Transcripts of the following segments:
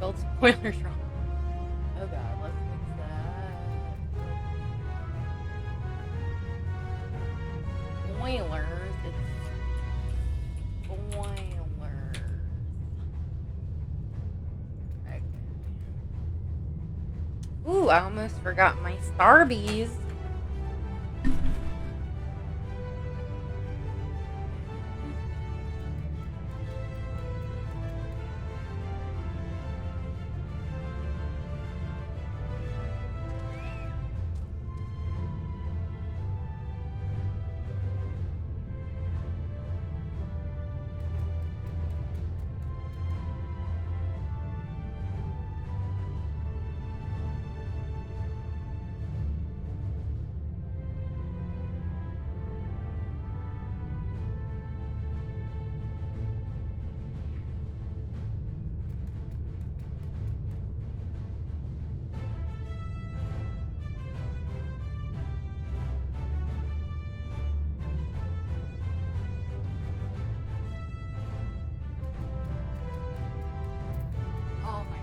spelled spoilers wrong. Oh god, let's fix that. Spoilers. It's spoilers. Okay. Ooh, I almost forgot my Starbies.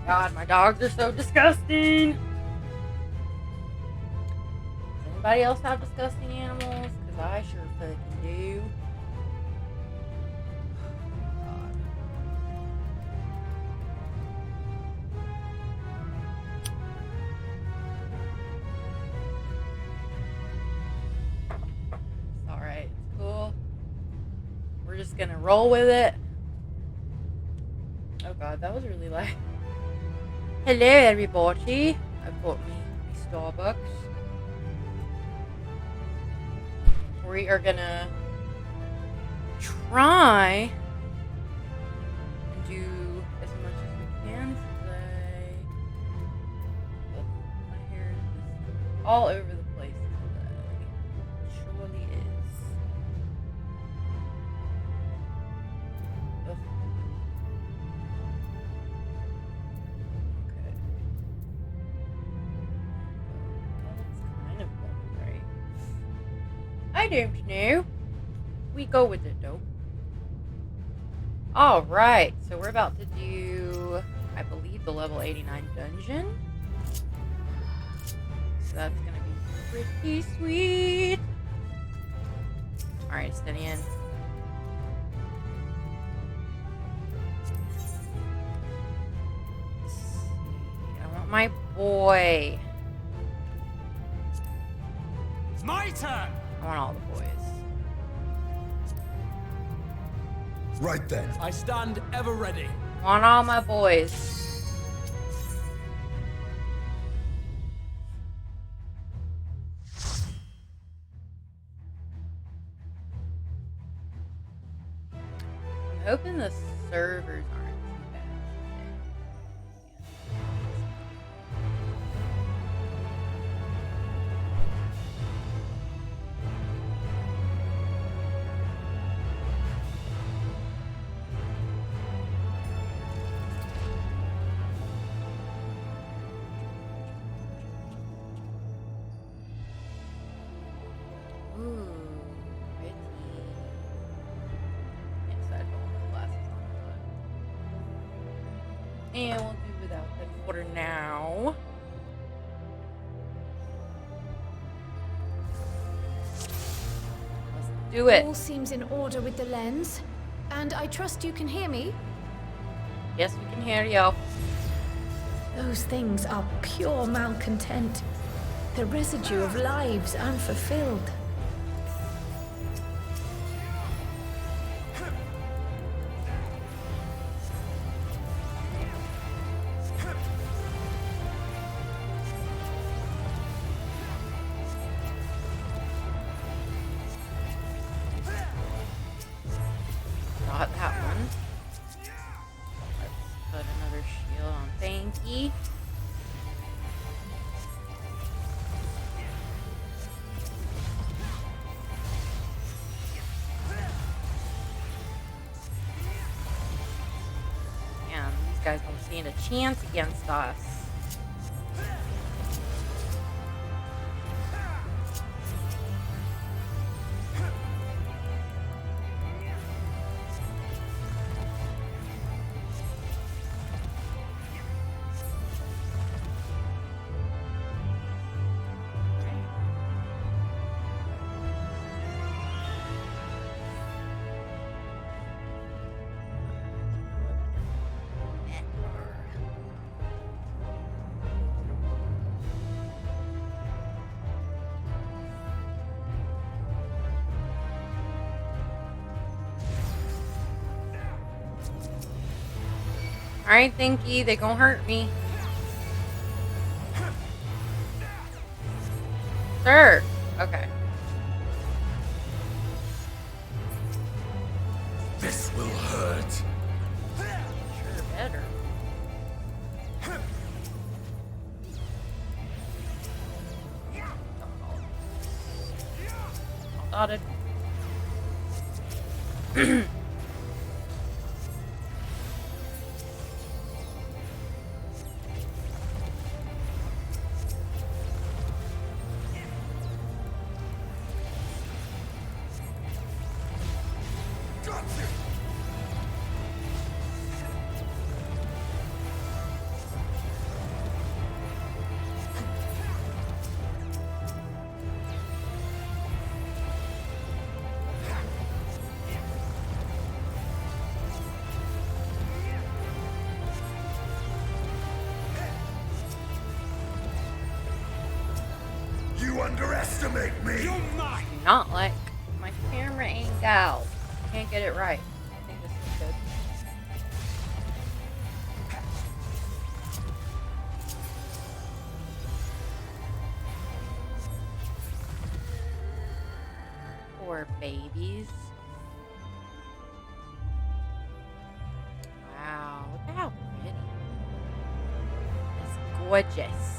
God, my dogs are so disgusting. Does anybody else have disgusting animals? Because I sure fucking do. God. It's alright. It's cool. We're just gonna roll with it. Oh god, that was really loud. Hello everybody, I've got me Starbucks. We are gonna try and do as much as we can today. Oh, my hair is just all over the place today. It surely is. Ugh. I don't know. We go with it though. Alright, so we're about to do, I believe, the level 89 dungeon. So that's gonna be pretty sweet. Alright, steady in. Let's see. I want my boy. It's my turn! I want all the boys. Right then. I stand ever ready. I want all my boys. I'm hoping the servers aren't too bad. Ooh, pretty. Yes, I don't want the glasses on, but... And we'll do without them for now. Let's do it. All seems in order with the lens. And I trust you can hear me? Yes, we can hear you. Those things are pure malcontent. The residue of lives unfulfilled. Got that one. Let's put another shield on Thanky. Damn, these guys don't stand a chance against us. Alright, thinky, they gonna hurt me. Sir. Okay. This will hurt. Sure better. Got it. You underestimate me. You're mine. Not like my camera ain't out. Can't get it right. I think this is good. Poor babies. Wow, look at how pretty. It's gorgeous.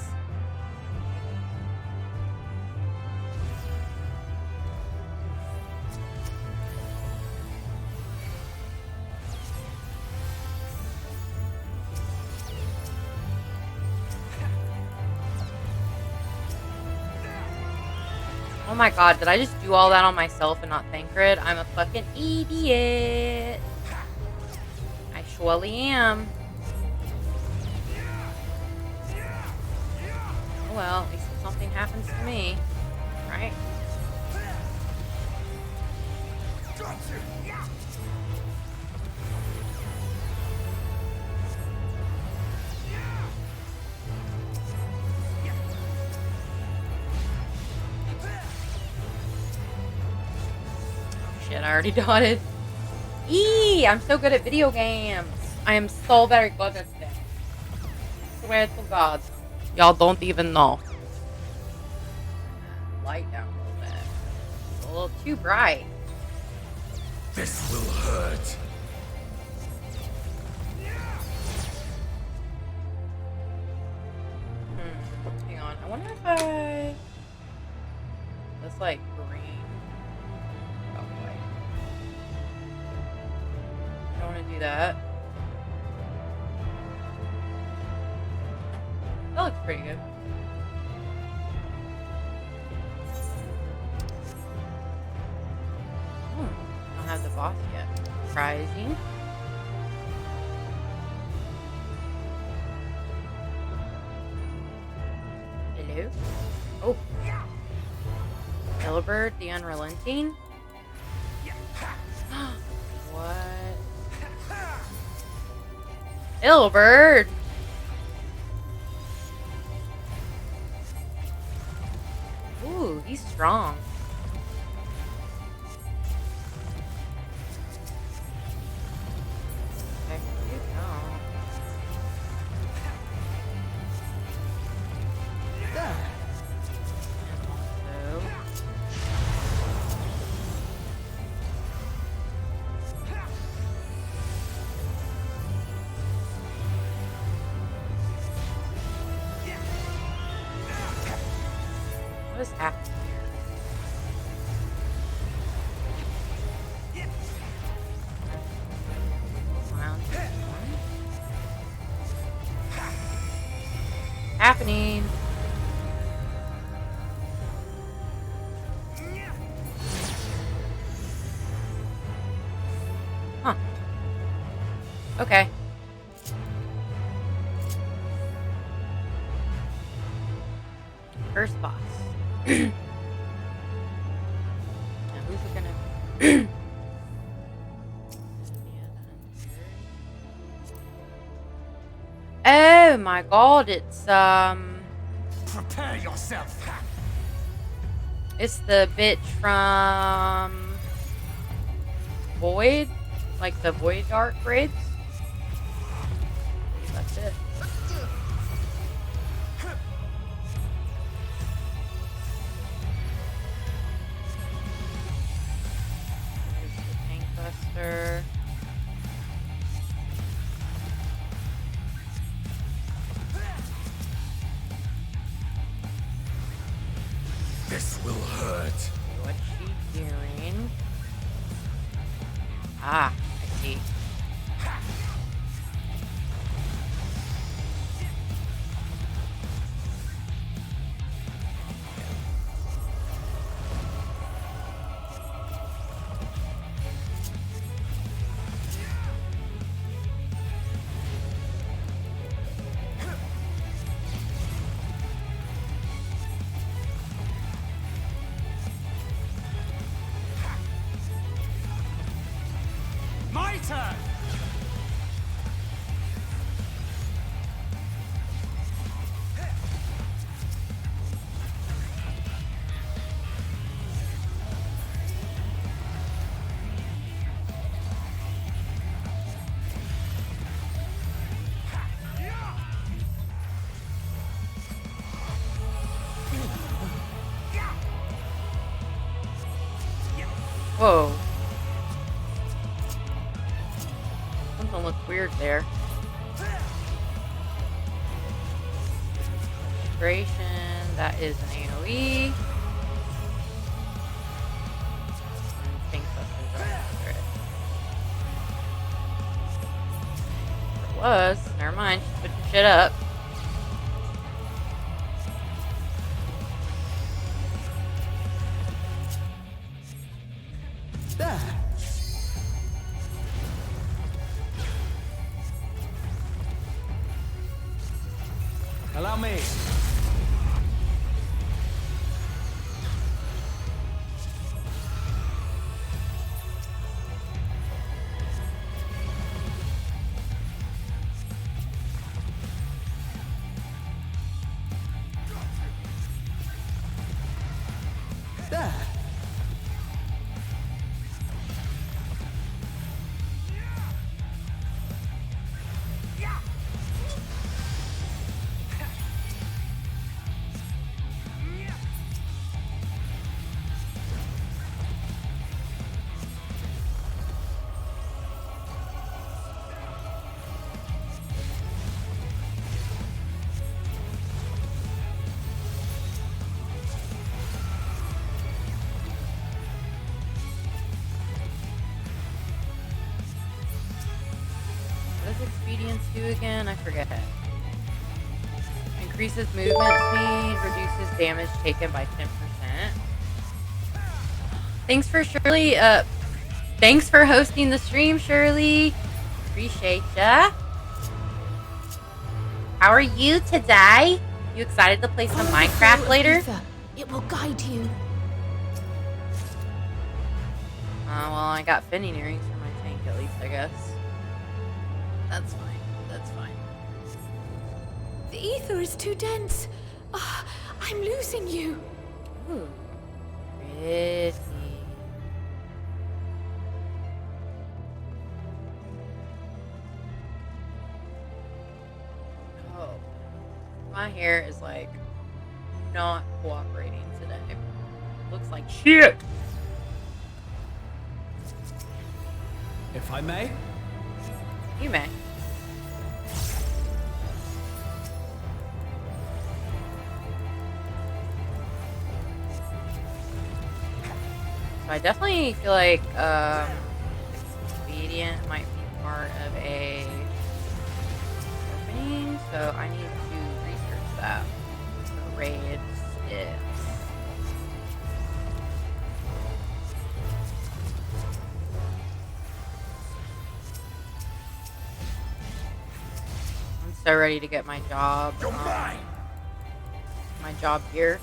Oh my god, did I just do all that on myself and not thank Grid? I'm a fucking idiot. I surely am. Oh well, at least if something happens to me, right? Shit, I already dotted. Eee, I'm so good at video games. I am so very good at them. Swear to God. Y'all don't even know. Light down a little bit. It's a little too bright. This will hurt. Hang on. I wonder if I... That's like green. Oh, wait. I don't want to do that. That looks pretty good. I don't have the boss yet. Surprising. Hello? Oh. Ilberd the Unrelenting? What? Ilberd! Ooh, he's strong. Okay, you go. What is happening here? Happening. Huh. Okay. First boss. Now who's it gonna Oh my god, it's Prepare yourself. it's the bitch from Void, like the Void Dark raids. shit. Here's the tank buster. This will hurt. What's she doing? Ah, I see. My turn! Whoa. Something looked weird there. Inspiration, that is an AoE. And Pink Buster's right after it. It was. Never mind, she's switching shit up. There. Allow me. There. What does expedience do again? I forget. Increases movement speed, reduces damage taken by 10%. Thanks for Shirley. Thanks for hosting the stream, Shirley. Appreciate ya. How are you today? You excited to play some Follow the Minecraft flow of later? ether. It will guide you. Well, I got fending earrings for my tank at least, I guess. That's fine. That's fine. The ether is too dense. Ah, I'm losing you. Ooh. Pretty. Oh. My hair is like not cooperating today. Looks like shit. If I may. You may. So I definitely feel like expedient might be part of a opening, so I need to research that. The raids is. I'm so ready to get my job. You're mine. My job gear.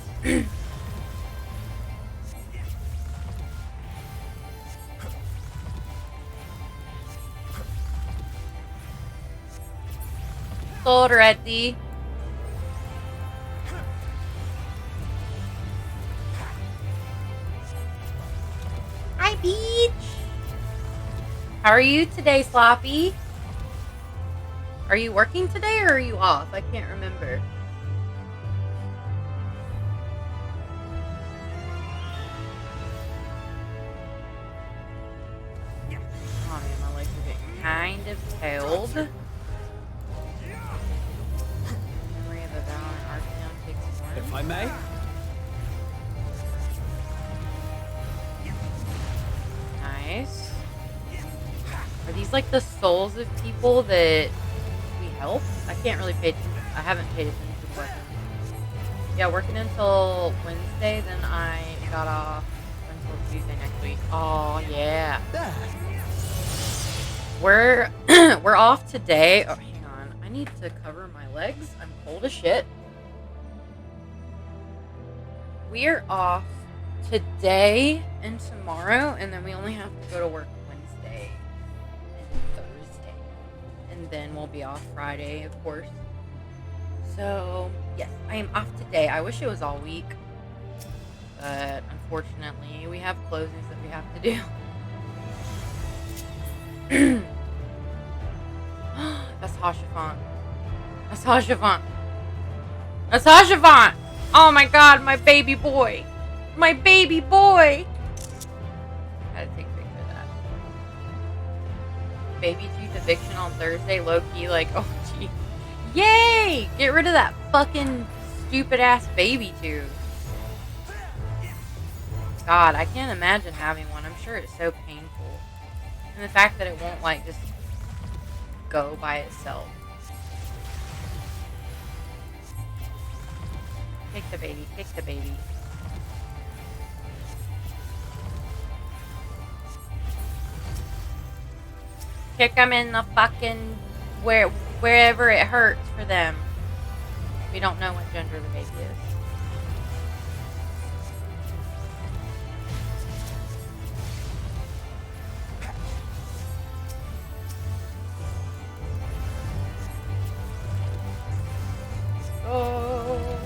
Sold ready. Hi, Beach. How are you today, Sloppy? Are you working today or are you off? I can't remember. Oh man, my legs are getting kind of cold. Memory of a Valorant Archeon takes one. If I may. Nice. Are these like the souls of people that we help? I can't really pay attention. I haven't paid attention to working. Yeah, working until Wednesday, then I got off until Tuesday next week. Oh yeah. There. We're off today. Oh, hang on. I need to cover my legs. I'm cold as shit. We're off today and tomorrow, and then we only have to go to work Wednesday and Thursday. And then we'll be off Friday, of course. So, yes, I am off today. I wish it was all week. But, unfortunately, we have closings that we have to do. That's Hashafant. That's Hashafant. That's Hashafant! Oh my god, my baby boy! My baby boy! Gotta take a picture of that. Baby tooth eviction on Thursday, low key, like, oh gee. Yay! Get rid of that fucking stupid ass baby tooth. God, I can't imagine having one. I'm sure it's so painful. And the fact that it won't, like, just go by itself. Kick the baby, kick the baby. Kick them in the fucking, wherever it hurts for them. We don't know what gender the baby is. Oh.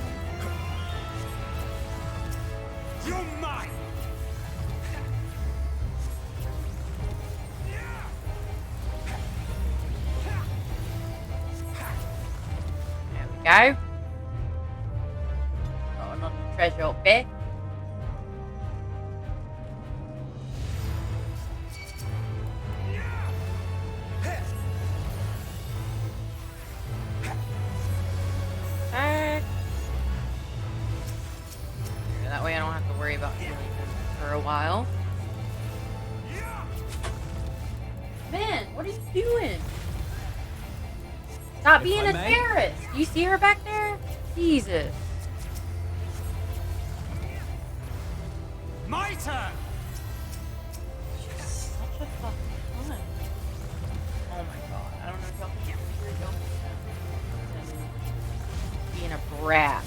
You're mine. There we go. Oh, not the treasure up there. That way I don't have to worry about healing them for a while. Man, what are you doing? Stop being a terrorist. You see her back there? Jesus. My turn. She's such a fucking cunt. Oh my god. I don't know if y'all can hear me. Being a brat.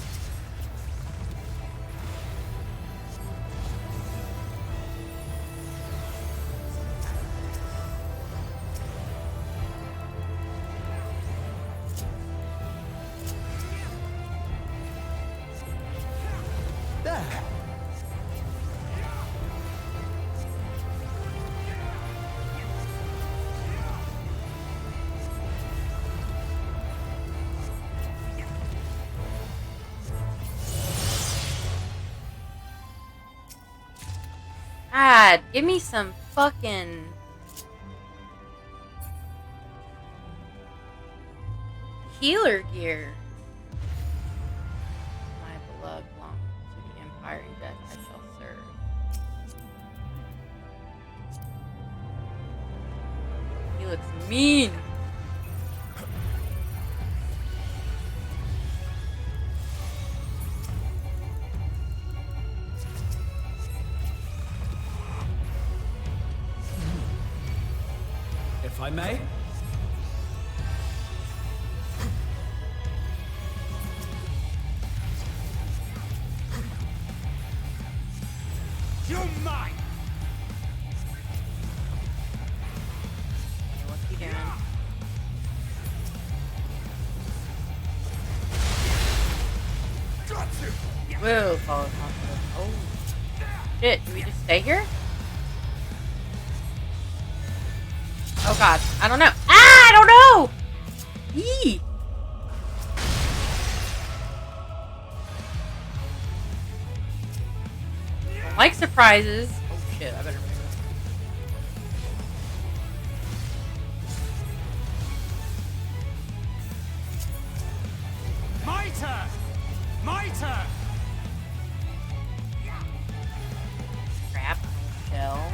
There. God, give me some fucking healer gear. My blood belongs to the Empire, in death I shall serve. He looks mean. If I may. You're mine. Okay, what's he doing? Got you. Whoa, follow confidence. Oh. Shit, do we just stay here? Oh god, I don't know. Ah, I don't know! Yee! Don't like surprises. Oh shit, I better move. My turn! My turn! Crap. Shell.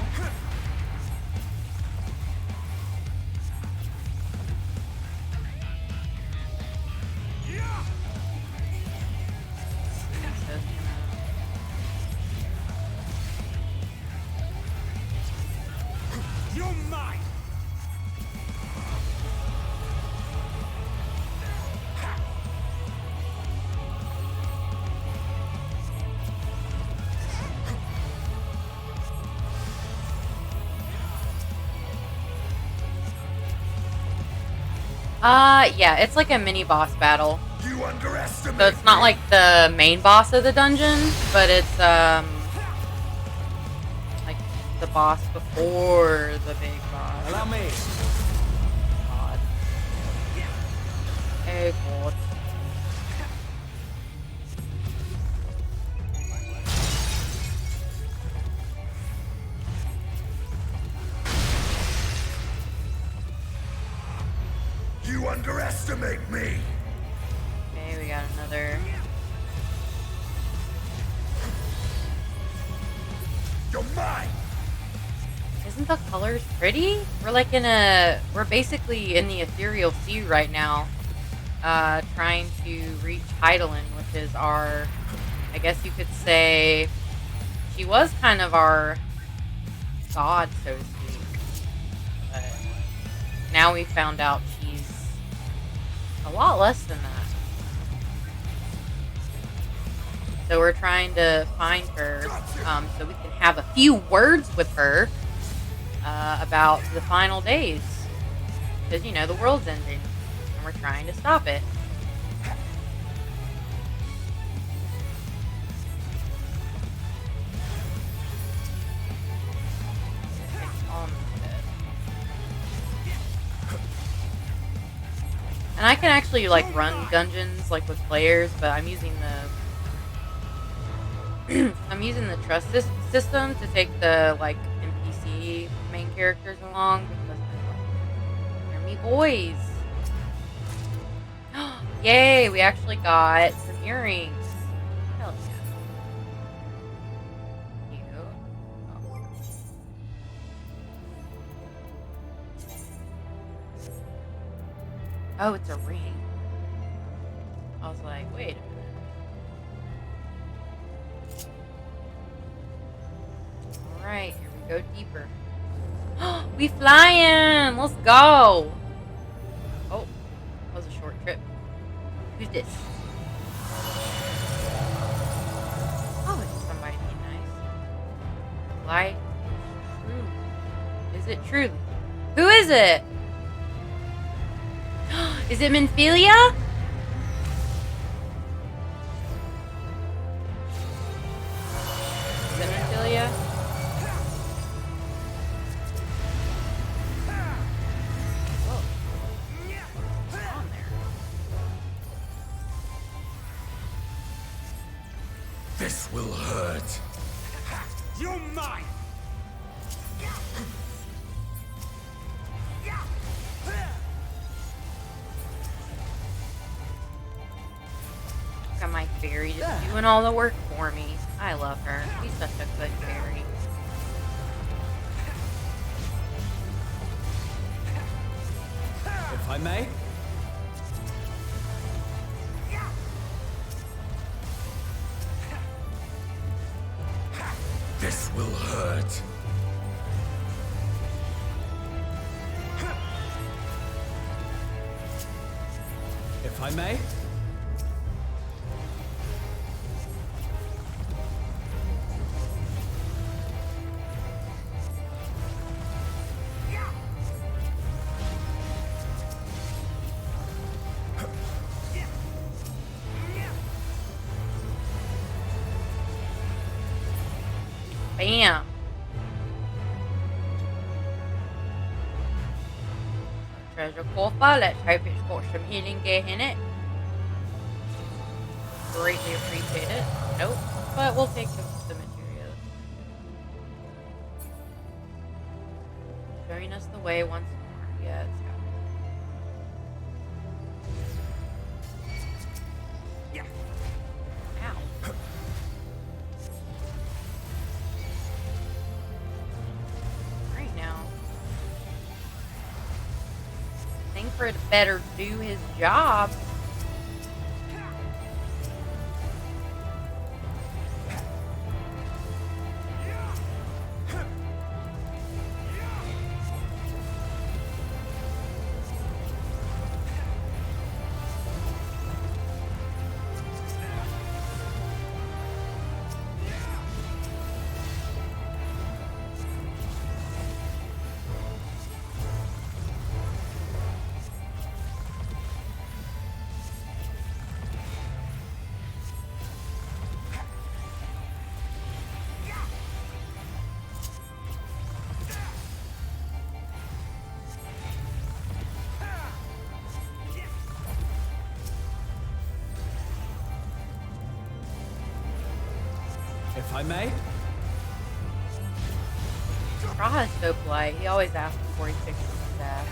You're mine! Yeah, it's like a mini boss battle. You underestimate So it's not like the main boss of the dungeon, but it's like the boss before the big boss. Allow me. God. Oh god. You underestimate me! Okay, we got another. You're mine! Isn't the colors pretty? We're basically in the ethereal sea right now, trying to reach Heidelin, which is our, I guess you could say, she was kind of our god, so to speak. But now we found out she's a lot less than that. So we're trying to find her, so we can have a few words with her about the final days. Because, you know, the world's ending, and we're trying to stop it. And I can actually, like, run dungeons, like, with players, but I'm using the... I'm using the trust system to take the, like, NPC main characters along, because they're me boys. Yay, we actually got some earrings. Hell yeah. Cute. Oh, it's a ring. I was like, wait a minute. Alright, here we go deeper. We flying! Let's go! Oh, that was a short trip. Who's this? Oh, it's somebody nice. Light. True. Is it true? Who is it? Is it Minfilia? Is it Minfilia? Whoa. What's on there? This will hurt. You're mine! Got my fairy just doing all the work for me. I love her. She's such a good fairy. If I may. This will hurt. If I may. Bam. treasure coffer. Let's hope it's got some healing gear in it. Greatly appreciate it. Nope. But we'll take the materials. Showing us the way once more. Yeah, it's got it. Yeah. Ow. Right now. I think for it to better do his job. If I may? Raha's so polite. He always asks before he fixes his staff.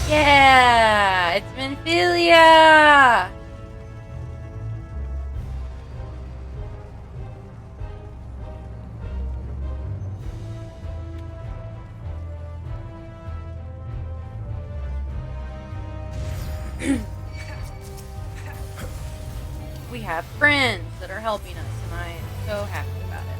Yeah! It's Minfilia! We have friends that are helping us, and I am so happy about it.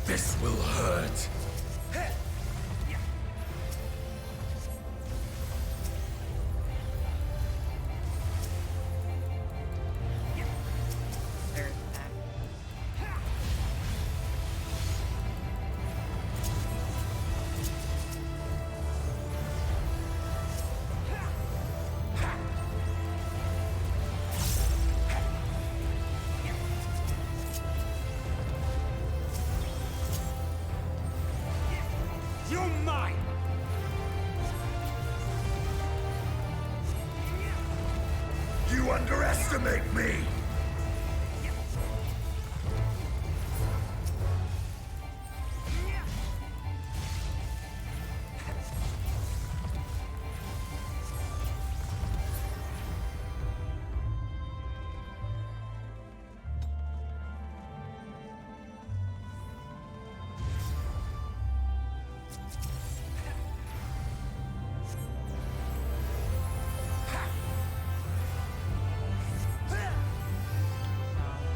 This will hurt. There's that. You're mine! You underestimate me!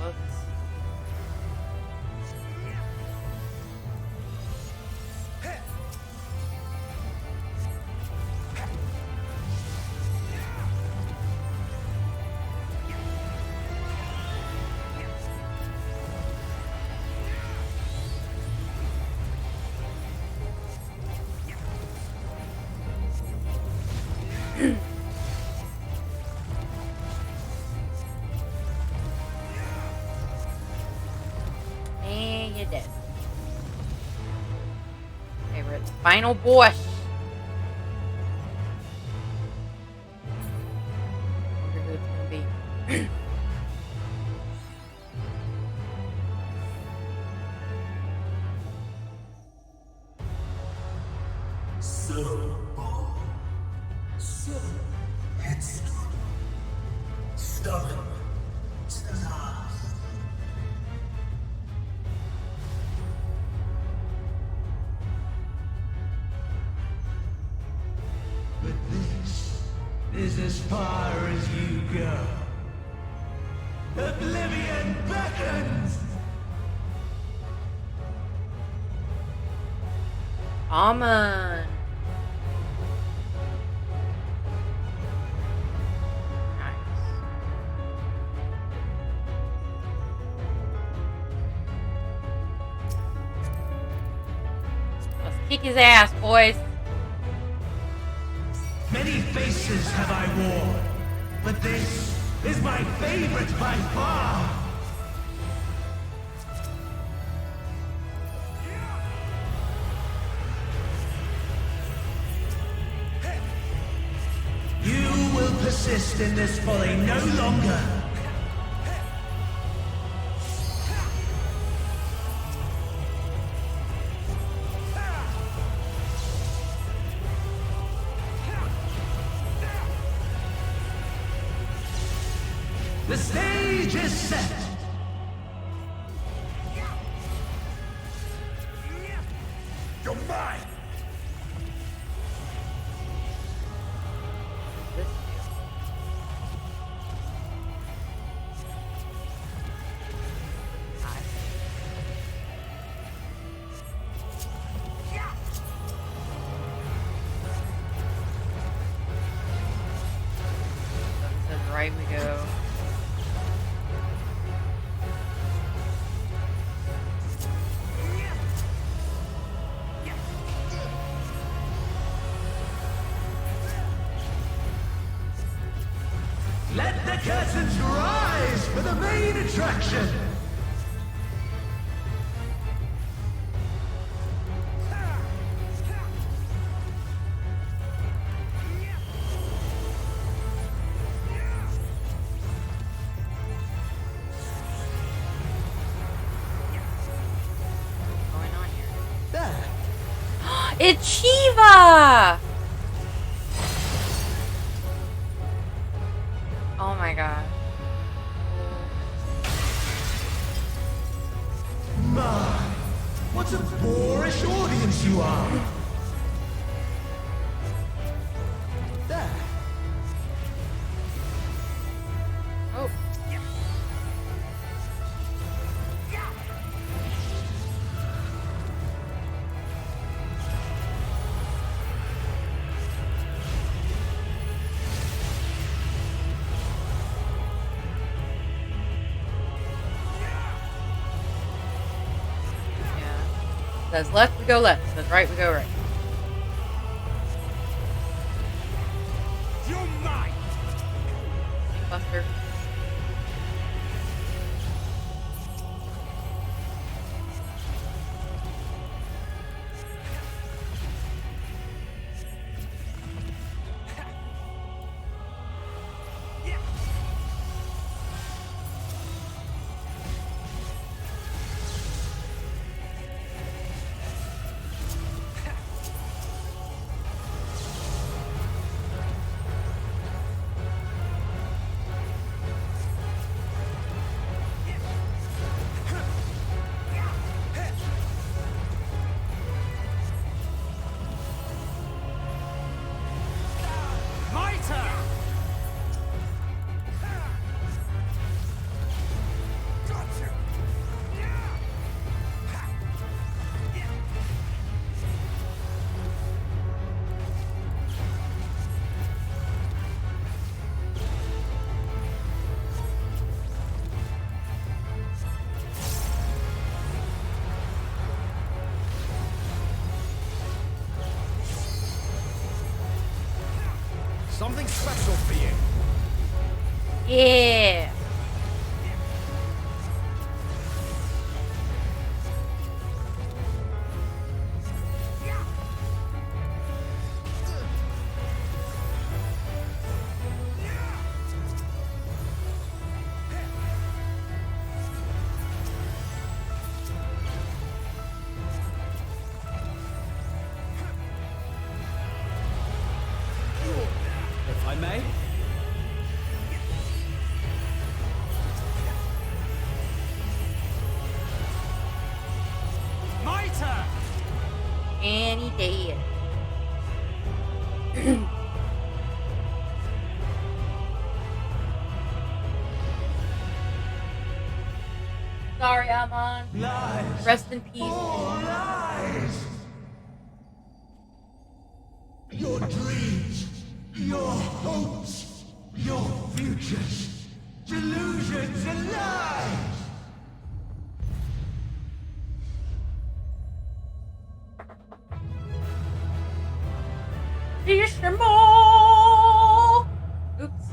Whoops. And you're dead. Okay, we're at the final boss. Wonder who it's gonna be. So bold. So headstrong. Stubborn to the last. But this is as far as you go. Oblivion beckons! Almond. Nice. Let's kick his ass, boys. Many faces have I worn, but this is my favorite by far. You will persist in this folly no longer. The stage is set. You're mine. This Nice. That says right we go. Let the curtains rise for the main attraction. What's going on here? There. It's Shiva! Oh my god. My, what a boorish audience you are. There. Oh. Says left, we go left. Says right, we go right. You're mine. Buster. My turn. Got you. Something special for you. Yeah. If I may. My turn. And he dead. Sorry, Amon. Lies. Rest in peace. All lies. Your hopes, your futures, delusions and lies! Fishable! Oops.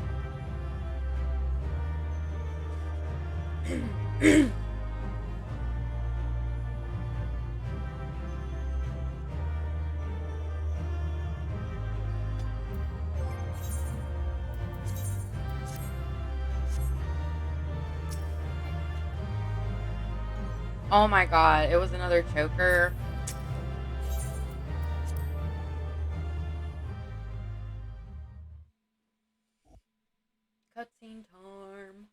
Oh my god, it was another choker. Cutscene time.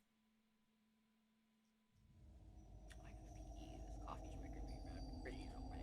I gotta pee. This coffee's making me pretty so bad.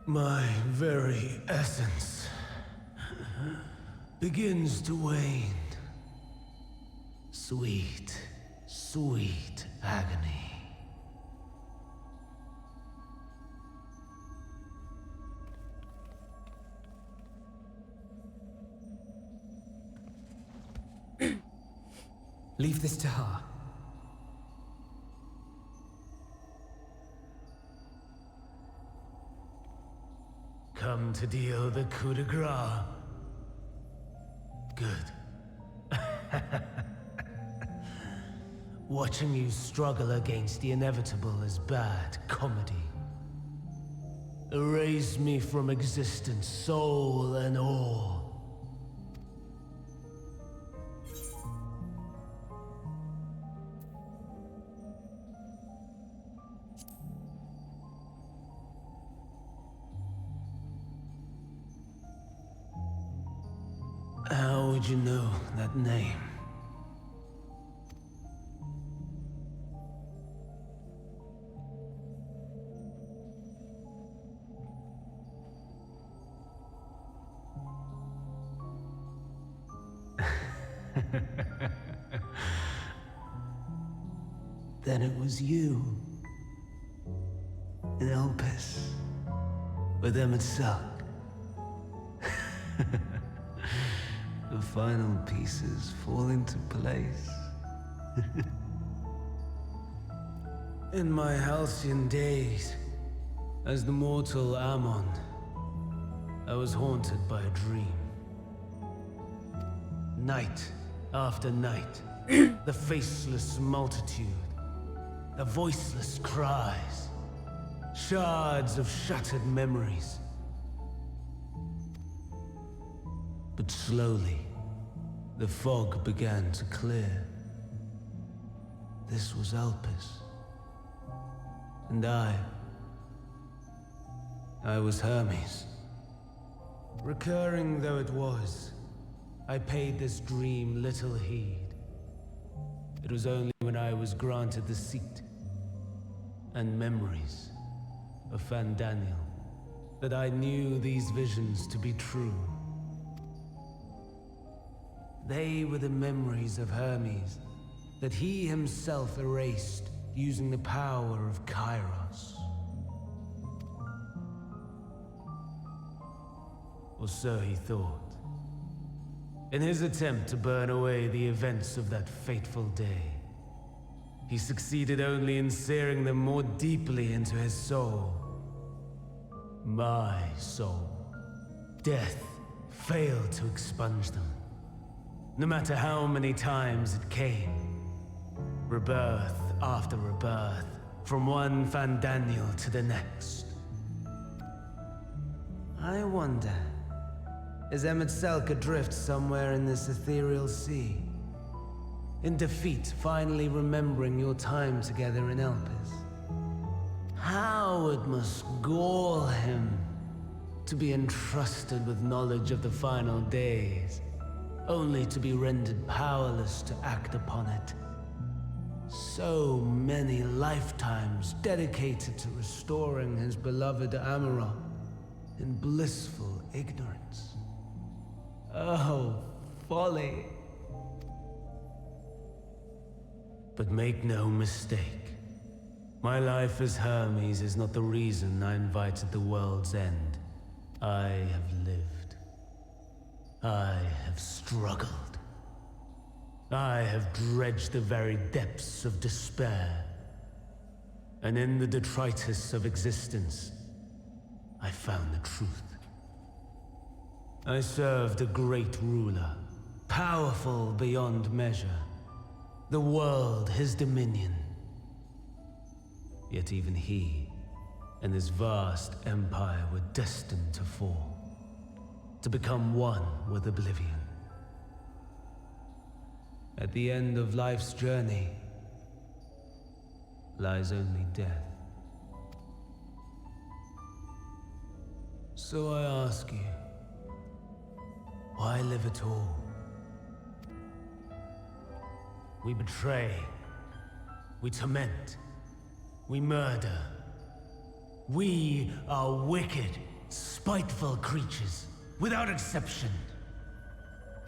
My very essence begins to wane. Sweet, sweet agony. Leave this to her. Come to deal the coup de grace. Good. Watching you struggle against the inevitable is bad comedy. Erase me from existence, soul and all. How would you know that name? Then it was you. In Elpis. With MSQ. The final pieces fall into place. In my halcyon days, as the mortal Ammon, I was haunted by a dream. Night after night, the faceless multitude, the voiceless cries, shards of shattered memories. But slowly, the fog began to clear. This was Elpis. And I was Hermes. Recurring though it was, I paid this dream little heed. It was only when I was granted the seat and memories of Fandaniel that I knew these visions to be true. They were the memories of Hermes that he himself erased using the power of Kairos. Or so he thought. In his attempt to burn away the events of that fateful day, he succeeded only in searing them more deeply into his soul. My soul. Death failed to expunge them. No matter how many times it came. Rebirth after rebirth, from one Fandaniel to the next. I wonder, is MSQ adrift somewhere in this ethereal sea? In defeat, finally remembering your time together in Elpis? How it must gall him to be entrusted with knowledge of the final days, only to be rendered powerless to act upon it. So many lifetimes dedicated to restoring his beloved Amaron in blissful ignorance. Oh, folly. But make no mistake. My life as Hermes is not the reason I invited the world's end. I have lived. I have struggled. I have dredged the very depths of despair. And in the detritus of existence, I found the truth. I served a great ruler, powerful beyond measure. The world, his dominion. Yet even he and his vast empire were destined to fall, to become one with oblivion. At the end of life's journey lies only death. So I ask you, why live at all? We betray, we torment, we murder. We are wicked, spiteful creatures, without exception.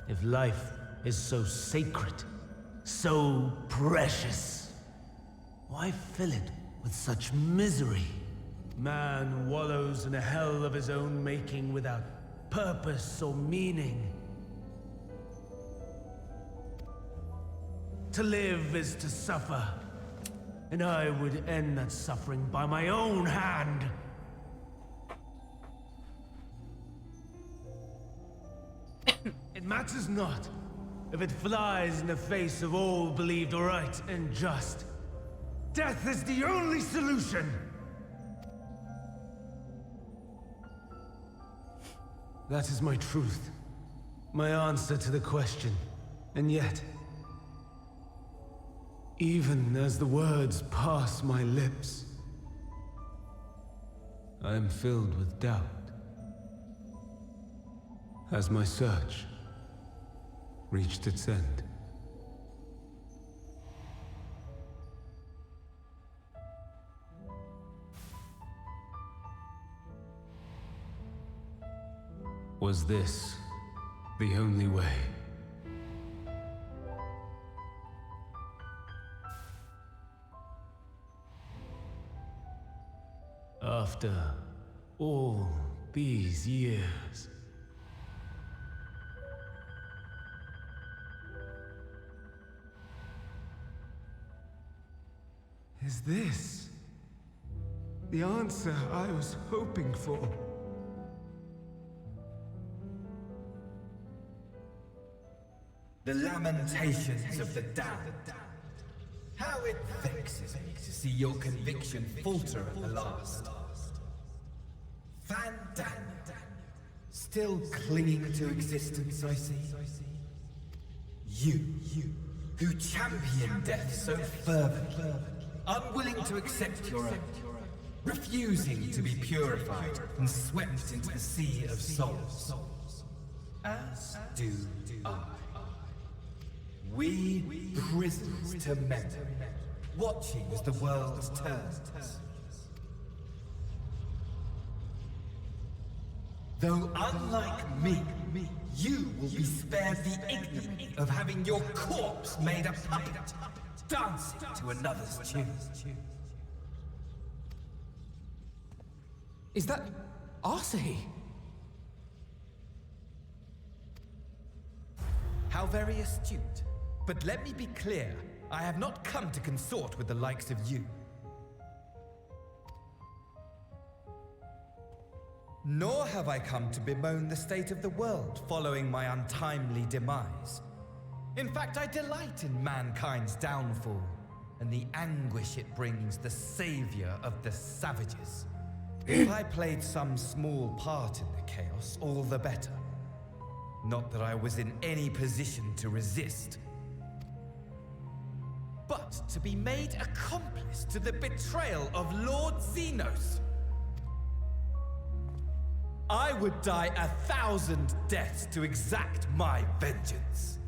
If life is so sacred, so precious, why fill it with such misery? Man wallows in a hell of his own making without purpose or meaning. To live is to suffer, and I would end that suffering by my own hand. It matters not if it flies in the face of all believed right and just. Death is the only solution! That is my truth, my answer to the question. And yet, even as the words pass my lips, I am filled with doubt. Has my search reached its end? Was this the only way? After all these years, is this the answer I was hoping for? The lamentations of the damned. How it vexes me to see your conviction falter at the last. Van-Daniel, still clinging to existence, I see. You, who champion death so fervently, unwilling to accept your own, refusing to be purified and swept into the sea of souls. As do I. We prisoners to memory, watching as the world turns. Though unlike me, you will be spared the ignominy of having your corpse made a puppet, dancing to another's tune. Is that Arsahi? How very astute. But let me be clear, I have not come to consort with the likes of you. Nor have I come to bemoan the state of the world following my untimely demise. In fact, I delight in mankind's downfall, and the anguish it brings the savior of the savages. If I played some small part in the chaos, all the better. Not that I was in any position to resist. But to be made accomplice to the betrayal of Lord Xenos. I would die 1,000 deaths to exact my vengeance.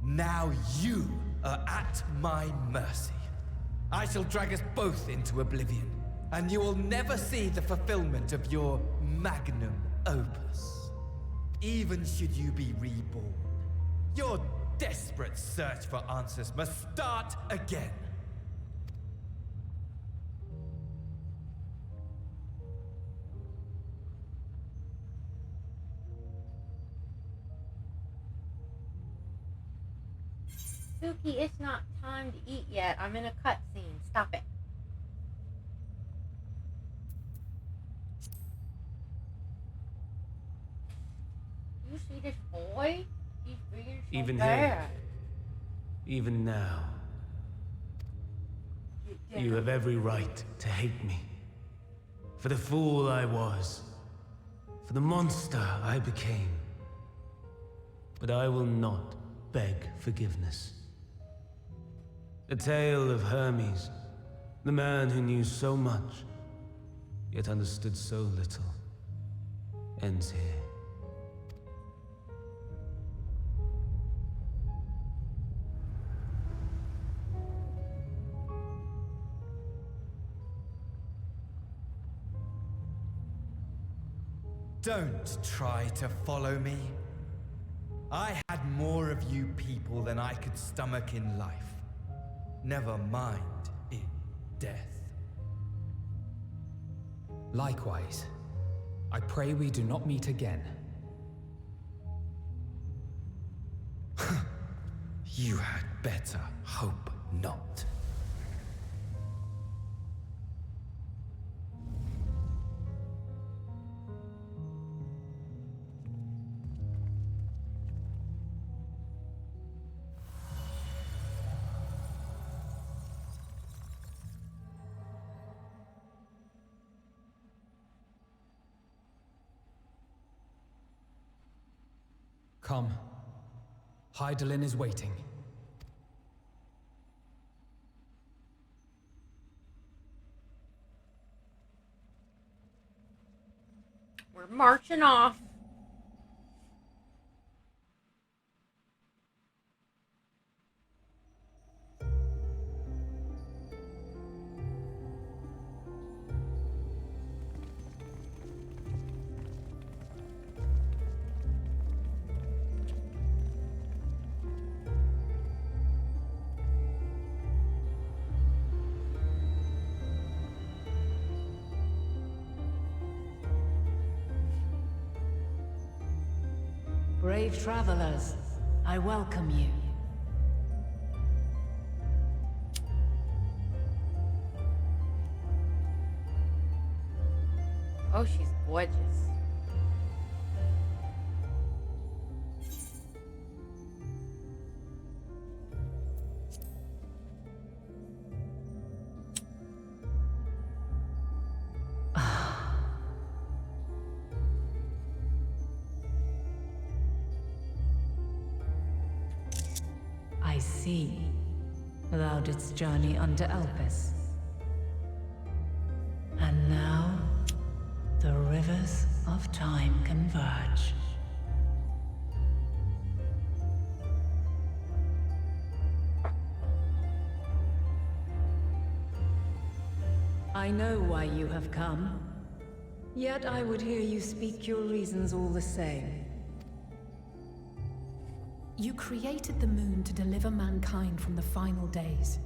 Now you are at my mercy. I shall drag us both into oblivion, and you will never see the fulfillment of your magnum opus. Even should you be reborn, your desperate search for answers must start again. Suki, it's not time to eat yet. I'm in a cutscene. Stop it. You see this boy? He's being so Even bad. here, even now, you have every right to hate me. For the fool I was. For the monster I became. But I will not beg forgiveness. The tale of Hermes, the man who knew so much, yet understood so little, ends here. Don't try to follow me. I had more of you people than I could stomach in life. Never mind in death. Likewise, I pray we do not meet again. You had better hope not. Come. Hydaelyn is waiting. We're marching off. Brave travelers, I welcome you. Oh, she's gorgeous. I see. Thou didst journey under Elpis. And now, the rivers of time converge. I know why you have come. Yet I would hear you speak your reasons all the same. You created the moon to deliver mankind from the final days.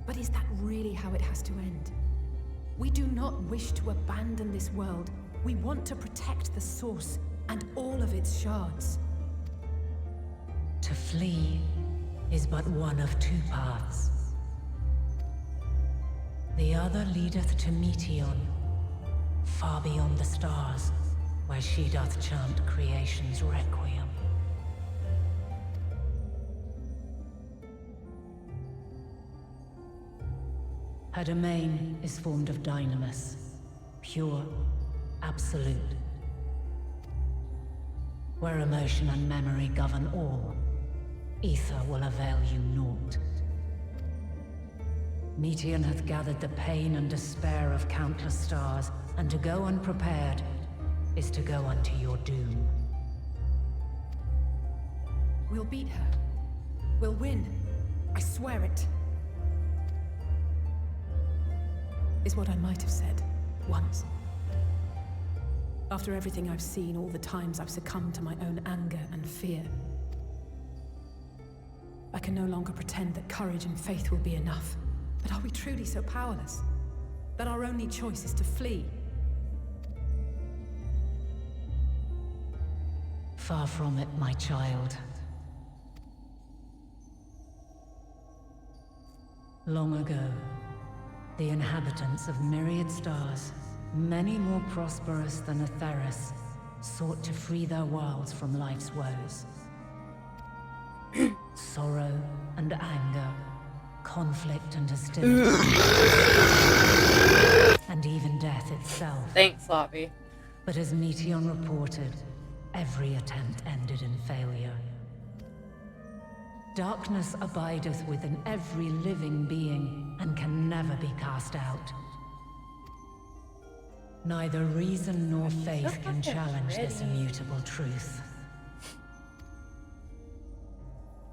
But is that really how it has to end? We do not wish to abandon this world. We want to protect the source and all of its shards. To flee is but one of two paths. The other leadeth to Meteon, far beyond the stars, where she doth chant creation's requiem. Her domain is formed of dynamis, pure, absolute. Where emotion and memory govern all, ether will avail you naught. Meteon hath gathered the pain and despair of countless stars, and to go unprepared is to go unto your doom. We'll beat her. We'll win. I swear it. Is what I might have said. Once. After everything I've seen, all the times I've succumbed to my own anger and fear. I can no longer pretend that courage and faith will be enough. But are we truly so powerless? That our only choice is to flee? Far from it, my child. Long ago, the inhabitants of myriad stars, many more prosperous than Atheris, sought to free their worlds from life's woes. Sorrow and anger, conflict and hostility, and even death itself. Thanks, Sloppy. But as Meteon reported, every attempt ended in failure. Darkness abideth within every living being, and can never be cast out. Neither reason nor faith can challenge this immutable truth.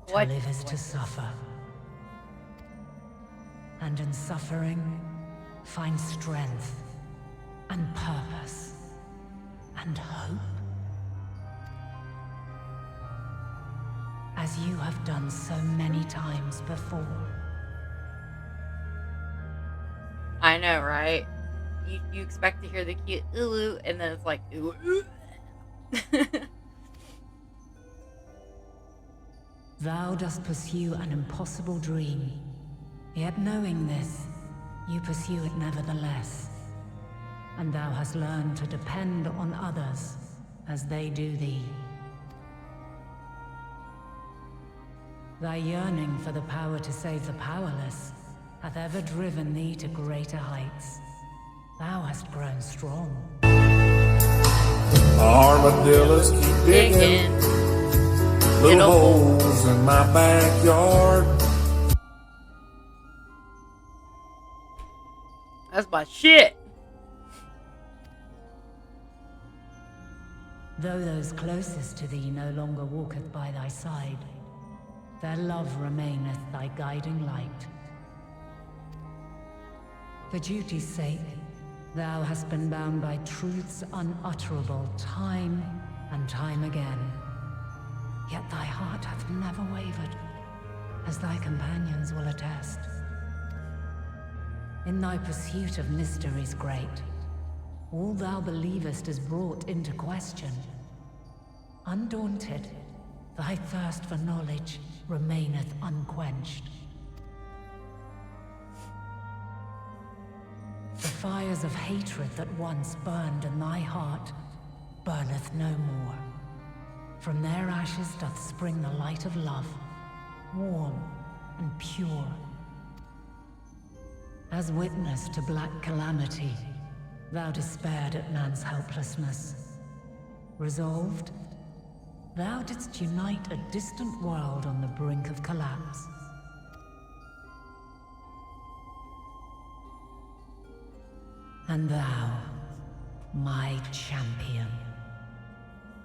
To live is to suffer. And in suffering, find strength, and purpose, and hope. As you have done so many times before. I know, right? You expect to hear the cute ooh, and then it's like ooh, ooh. Thou dost pursue an impossible dream, yet knowing this, you pursue it nevertheless. And thou hast learned to depend on others as they do thee. Thy yearning for the power to save the powerless hath ever driven thee to greater heights. Thou hast grown strong. Armadillos keep digging little holes in my backyard. That's my shit. Though those closest to thee no longer walketh by thy side, their love remaineth thy guiding light. For duty's sake, thou hast been bound by truths unutterable time and time again. Yet thy heart hath never wavered, as thy companions will attest. In thy pursuit of mysteries great, all thou believest is brought into question. Undaunted, thy thirst for knowledge remaineth unquenched. The fires of hatred that once burned in thy heart burneth no more. From their ashes doth spring the light of love, warm and pure. As witness to black calamity, thou despaired at man's helplessness. Resolved, thou didst unite a distant world on the brink of collapse. And thou, my champion,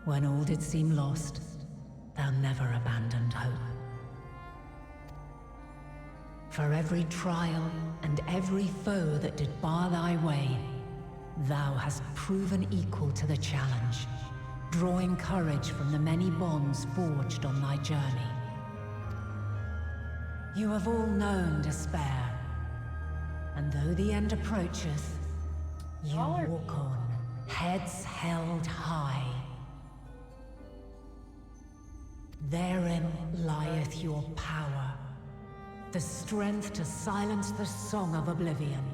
when all did seem lost, thou never abandoned hope. For every trial and every foe that did bar thy way, thou hast proven equal to the challenge, drawing courage from the many bonds forged on thy journey. You have all known despair, and though the end approacheth, you walk on, heads held high. Therein lieth your power, the strength to silence the song of oblivion.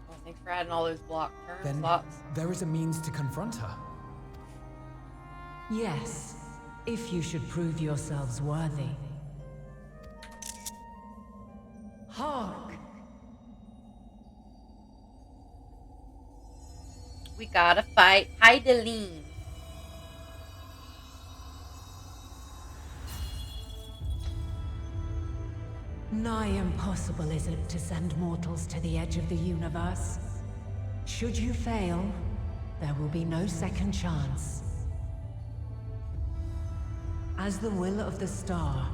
Well, thanks for adding all those block turn Then slots. there is a means to confront her. Yes, if you should prove yourselves worthy. Hark! We gotta fight Heidelin. Nigh impossible is it to send mortals to the edge of the universe. Should you fail, there will be no second chance. As the will of the star,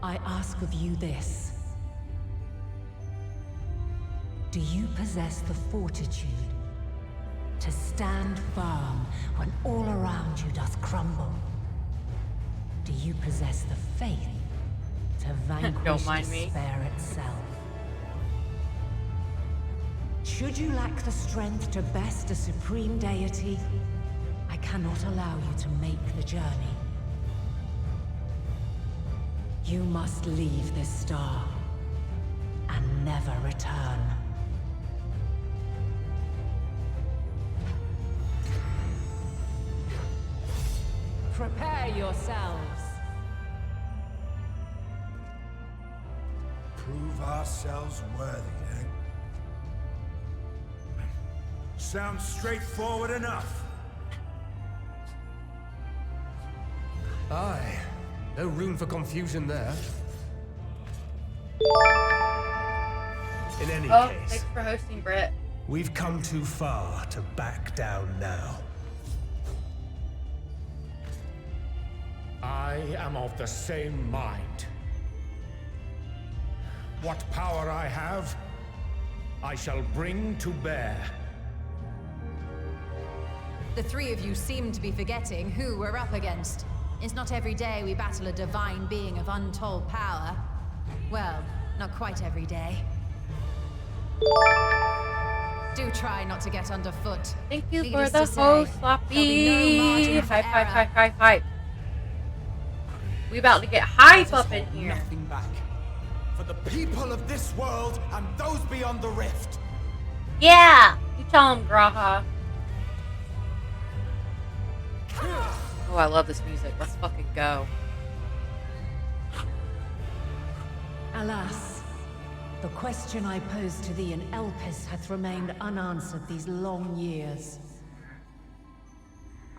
I ask of you this. Do you possess the fortitude to stand firm when all around you doth crumble? Do you possess the faith to vanquish despair itself? Should you lack the strength to best a supreme deity, I cannot allow you to make the journey. You must leave this star and never return. Prepare yourselves. Prove ourselves worthy, eh? Sounds straightforward enough. Aye. No room for confusion there. In any Oh, case, thanks for hosting, Brett. we've come too far to back down now. I am of the same mind. What power I have, I shall bring to bear. The three of you seem to be forgetting who we're up against. It's not every day we battle a divine being of untold power. Well, not quite every day. Do try not to get underfoot. Thank you Needless for the to say, host, there'll be no Sloppy. margin for Hype. We about to get hype up in here. Nothing back. For the people of this world and those beyond the rift. Yeah! You tell him, Graha. Oh, I love this music. Let's fucking go. Alas, the question I posed to thee in Elpis hath remained unanswered these long years.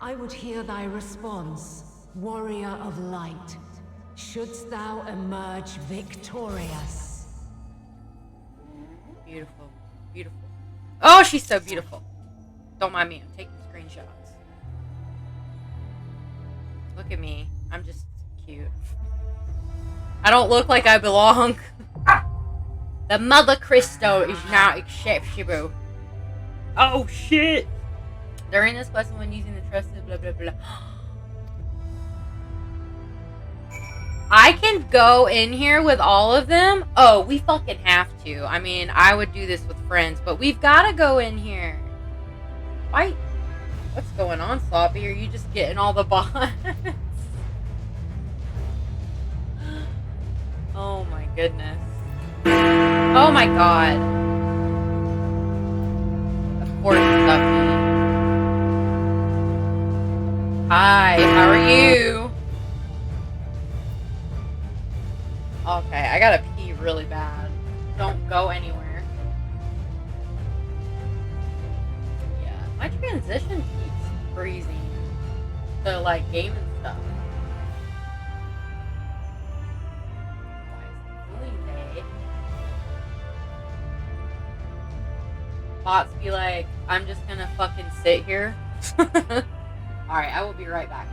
I would hear thy response, warrior of light. Shouldst thou emerge victorious? Beautiful. Beautiful. Oh, she's so beautiful. Don't mind me. I'm taking screenshots. Look at me. I'm just cute. I don't look like I belong. The Mother Christo is now acceptable. Oh, shit. During this lesson, when using the trusted blah, blah, blah. I can go in here with all of them. Oh, we fucking have to. I mean, I would do this with friends, but we've got to go in here. Why? What's going on, Sloppy? Are you just getting all the bots? Oh my goodness. Oh my god. Of course, Stuffy. Hi, how are you? Okay, I gotta pee really bad. Don't go anywhere. Yeah, my transition keeps freezing to like game and stuff. Why is it doing that? Bots be like, I'm just gonna fucking sit here. Alright, I will be right back.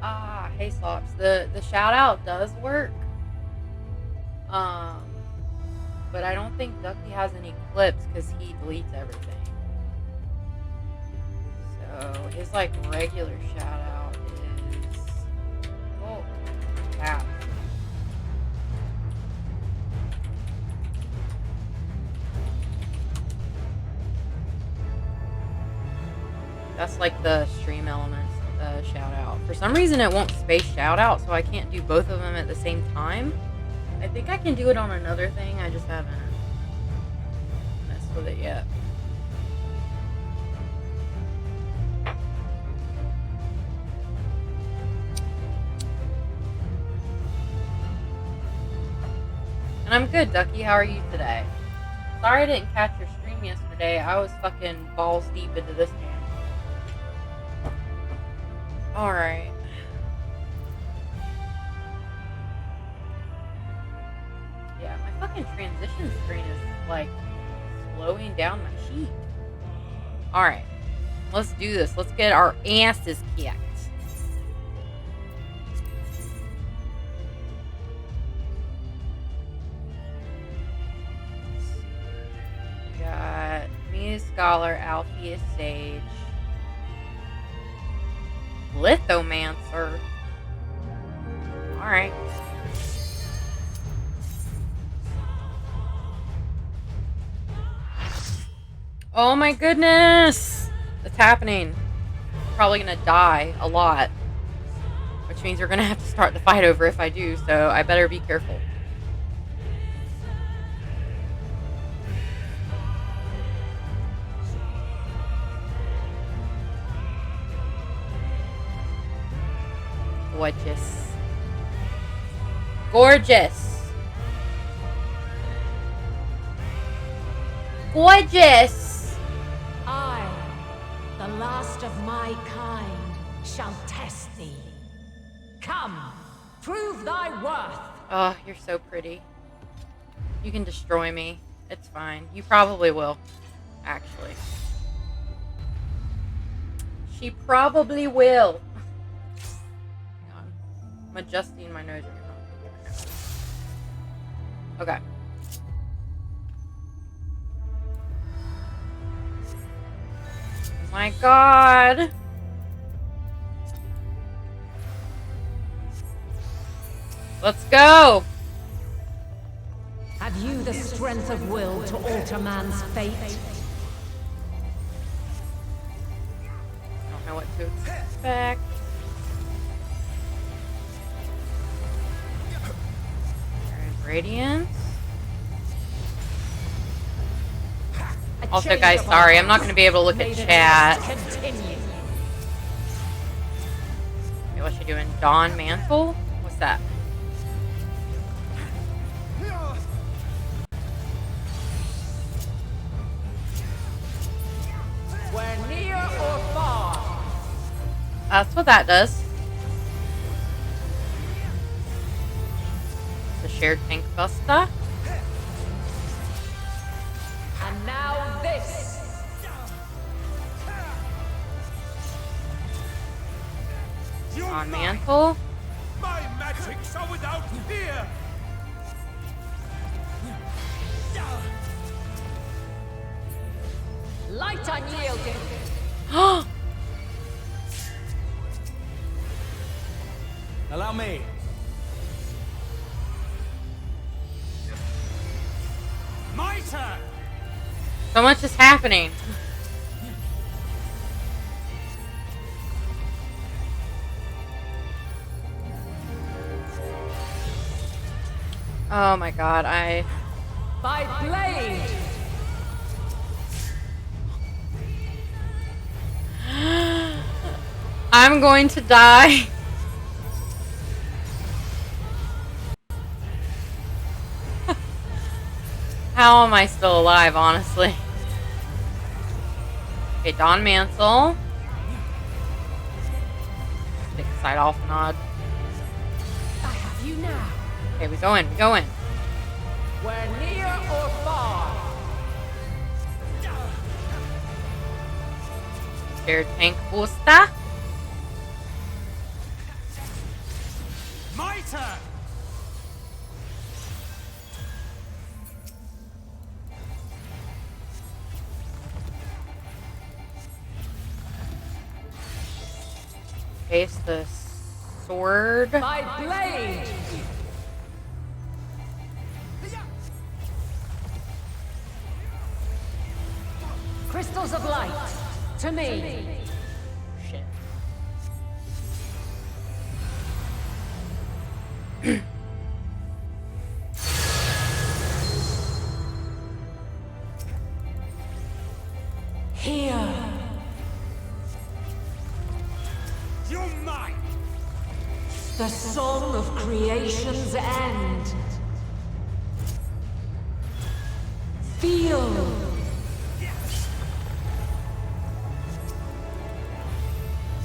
Ah, hey Slops. The shout out does work. But I don't think Ducky has any clips because he deletes everything. So his like regular shout out is caps. That's like the stream elements shout out. For some reason it won't space shout out, so I can't do both of them at the same time. I think I can do it on another thing, I just haven't messed with it yet. And I'm good, Ducky. How are you today? Sorry I didn't catch your stream yesterday. I was fucking balls deep into this game. Alright. Yeah, my fucking transition screen is like slowing down my sheet. Alright. Let's do this. Let's get our asses kicked. We got me as Scholar, Alfie as Sage. Lithomancer. Alright. Oh my goodness! It's happening. I'm probably gonna die a lot. Which means we're gonna have to start the fight over if I do, so I better be careful. Gorgeous. Gorgeous. Gorgeous. I, the last of my kind, shall test thee. Come, prove thy worth. Oh, you're so pretty. You can destroy me. It's fine. You probably will, actually. She probably will. I'm adjusting my nose right now. Okay. Oh my god. Let's go. Have you the strength of will to alter man's fate? I don't know what to expect. Radiance. Also, guys, sorry, I'm not going to be able to look at chat. Okay, what's she doing? Dawn Mantle? What's that? We're near or far. That's what that does. Shared tank buster. And now this. On mantle. My magics are without fear. Light unyielding. Allow me. My turn. So much is happening. Oh my god, By blade. I'm going to die. How am I still alive, honestly? Okay, Dawn Mantle. Stick side off nod. I have you now. Okay, we go in, we go in. We're near or far. Shared tank booster. My turn! Face the sword. My blade! Crystals of light, to me. Shit. Here. You're mine! The song of creation's end. Feel.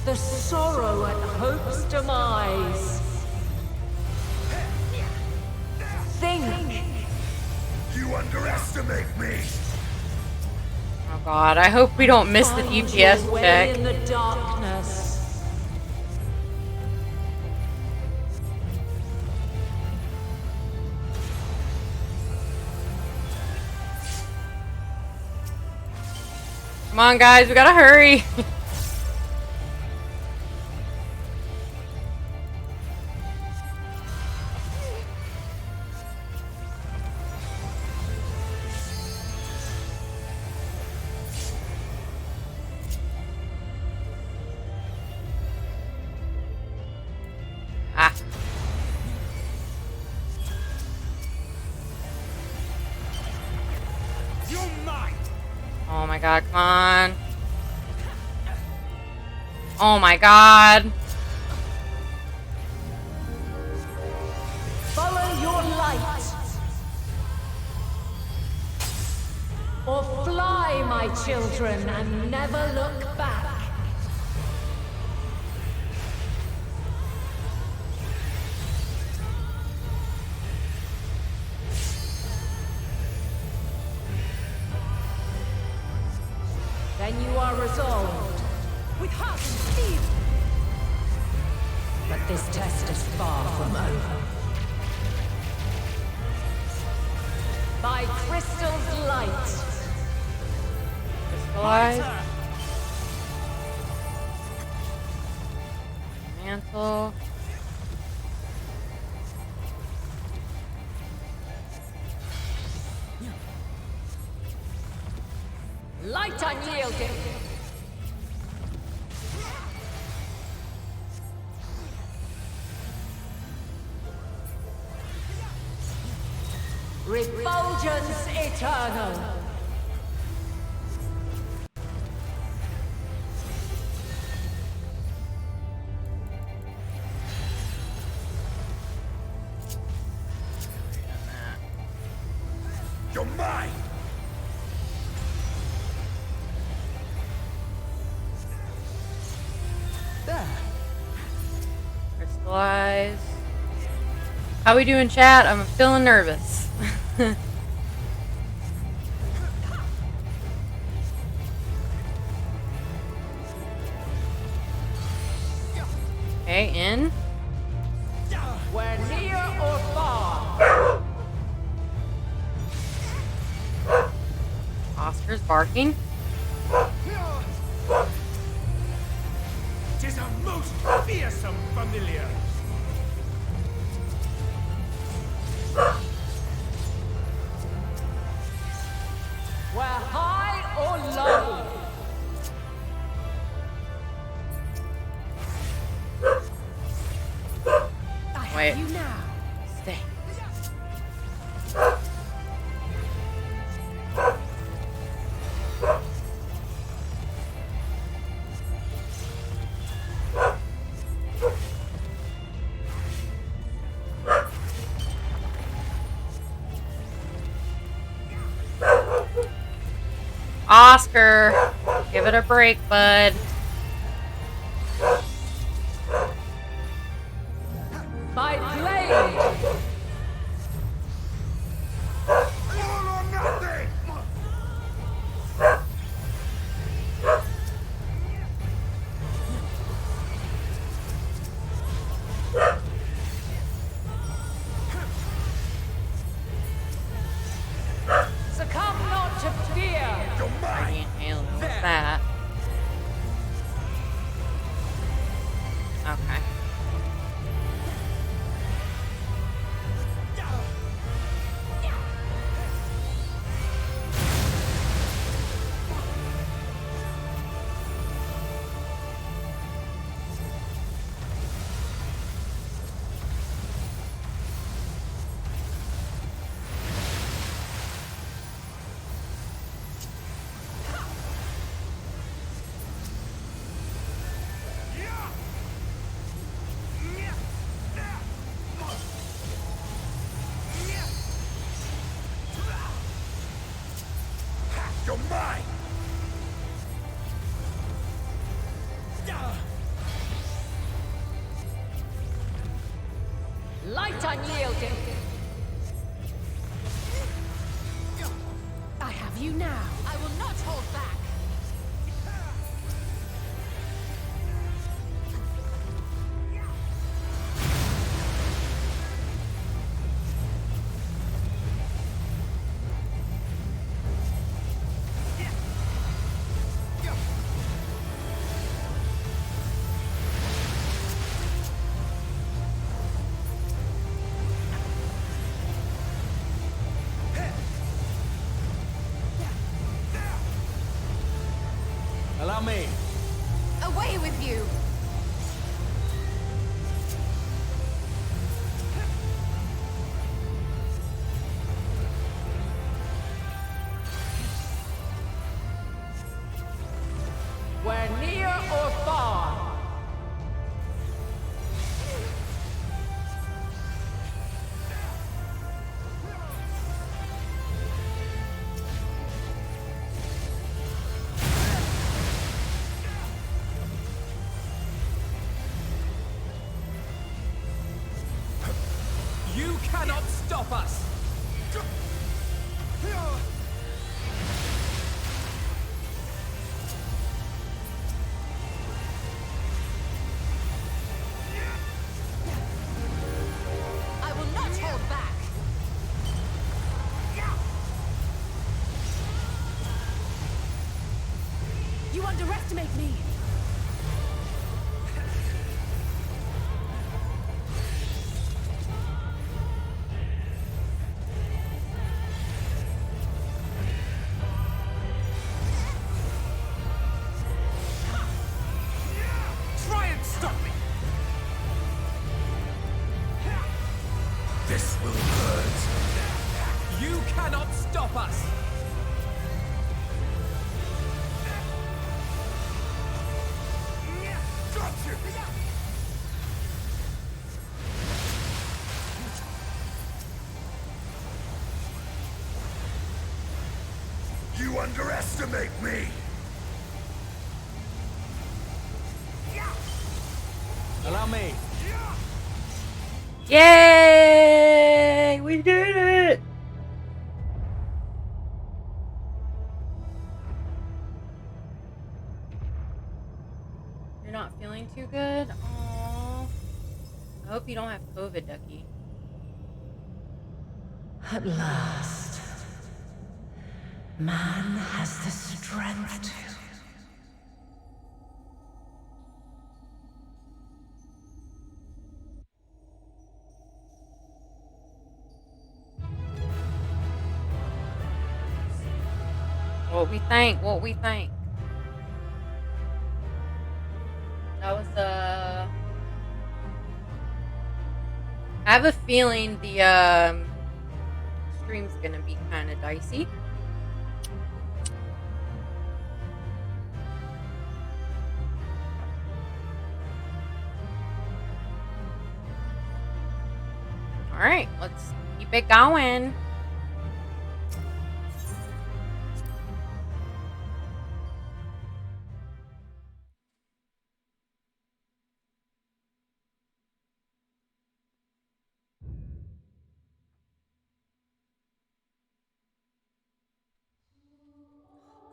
The sorrow at hope's demise. Think. You underestimate me! Oh god, I hope we don't miss the Find DPS your way check. in the darkness. Come on guys, we gotta hurry. Ah. You're mine! Oh my god, come on. Oh my god. Follow your light. Or fly, my children, and never look back. Then you are resolved. With heart and steel. But this test is far from over. By crystal's light. Crystallize. Mantle. Light unyielding. Refulgence eternal. You're mine! Crystallize. How we doing, chat? I'm feeling nervous. Okay, in. Where near or far. Oscar's barking. Tis a most fearsome familiar! Where high or low. Wait. You now. Stay. Oscar, give it a break, bud. My blade. All or nothing! mine! Light unyielding. I have you now. I will not hold back. Allow me. Away with you! We're near or far. You cannot stop us! I will not hold back! You underestimate me. Try and stop me! This will hurt. You cannot stop us! Got you! You underestimate me! Allow me. Yay! We did it! You're not feeling too good? Aww. I hope you don't have COVID, Ducky. At last, man has the strength to. What we think, what we think. That was I have a feeling the stream's gonna be kind of dicey. All right, let's keep it going.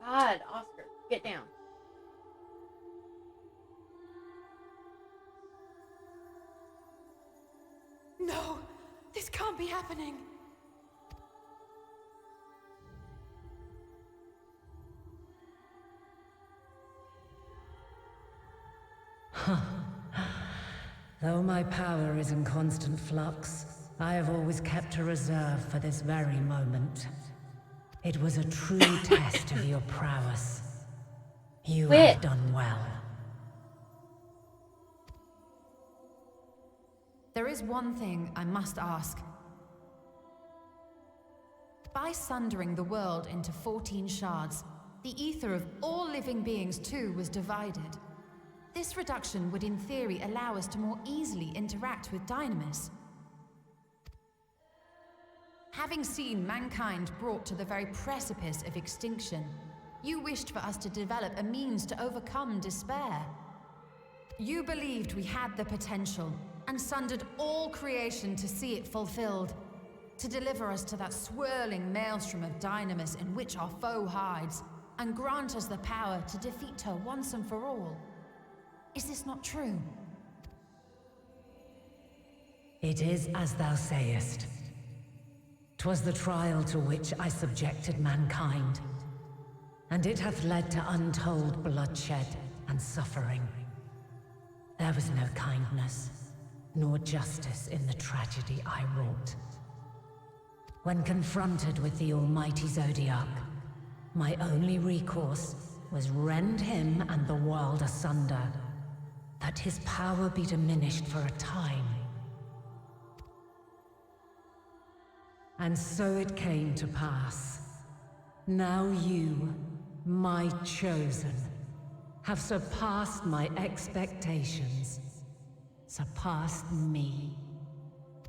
God, Oscar, get down. No, this can't be happening. Though my power is in constant flux, I have always kept a reserve for this very moment. It was a true test of your prowess. You have done well. There is one thing I must ask. By sundering the world into 14 shards, the ether of all living beings too was divided. This reduction would in theory allow us to more easily interact with Dynamis. Having seen mankind brought to the very precipice of extinction, You wished for us to develop a means to overcome despair. You believed we had the potential, and sundered all creation to see it fulfilled. To deliver us to that swirling maelstrom of dynamis in which our foe hides, and grant us the power to defeat her once and for all. Is this not true? It is as thou sayest. 'Twas the trial to which I subjected mankind, and it hath led to untold bloodshed and suffering. There was no kindness, nor justice in the tragedy I wrought. When confronted with the almighty Zodiac, my only recourse was rend him and the world asunder, that his power be diminished for a time. And so it came to pass. Now you, my chosen, have surpassed my expectations, surpassed me.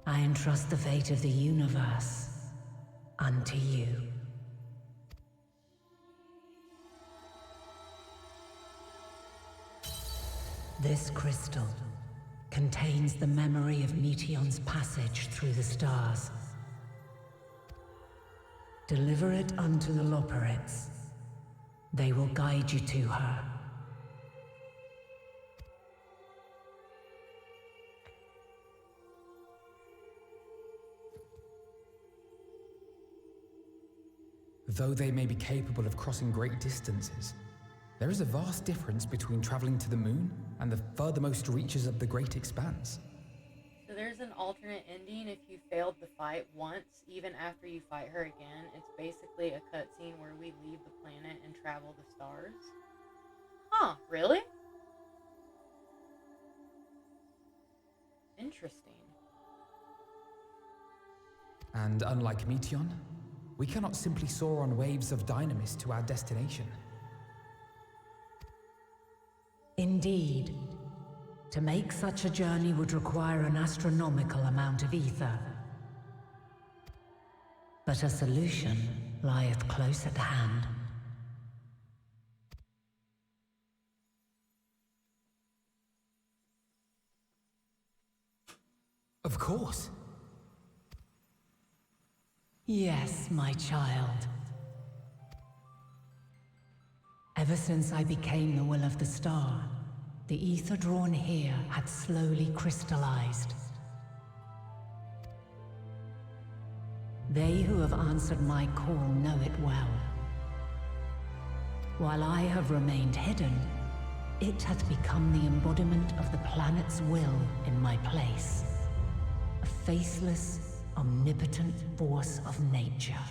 I entrust the fate of the universe unto you. This crystal contains the memory of Meteion's passage through the stars. Deliver it unto the Loporrits. They will guide you to her. Though they may be capable of crossing great distances, there is a vast difference between traveling to the moon and the furthermost reaches of the great expanse. So there's an alternate ending if you failed the fight once, even after you fight her again. It's basically a cutscene where we leave the planet and travel the stars. Huh, really? Interesting. And unlike Meteion, we cannot simply soar on waves of dynamis to our destination. Indeed. To make such a journey would require an astronomical amount of ether. But a solution lieth close at hand. Of course. Yes, my child. Ever since I became the will of the star, the ether drawn here had slowly crystallized. They who have answered my call know it well. While I have remained hidden, it hath become the embodiment of the planet's will in my place. A faceless, omnipotent force of nature.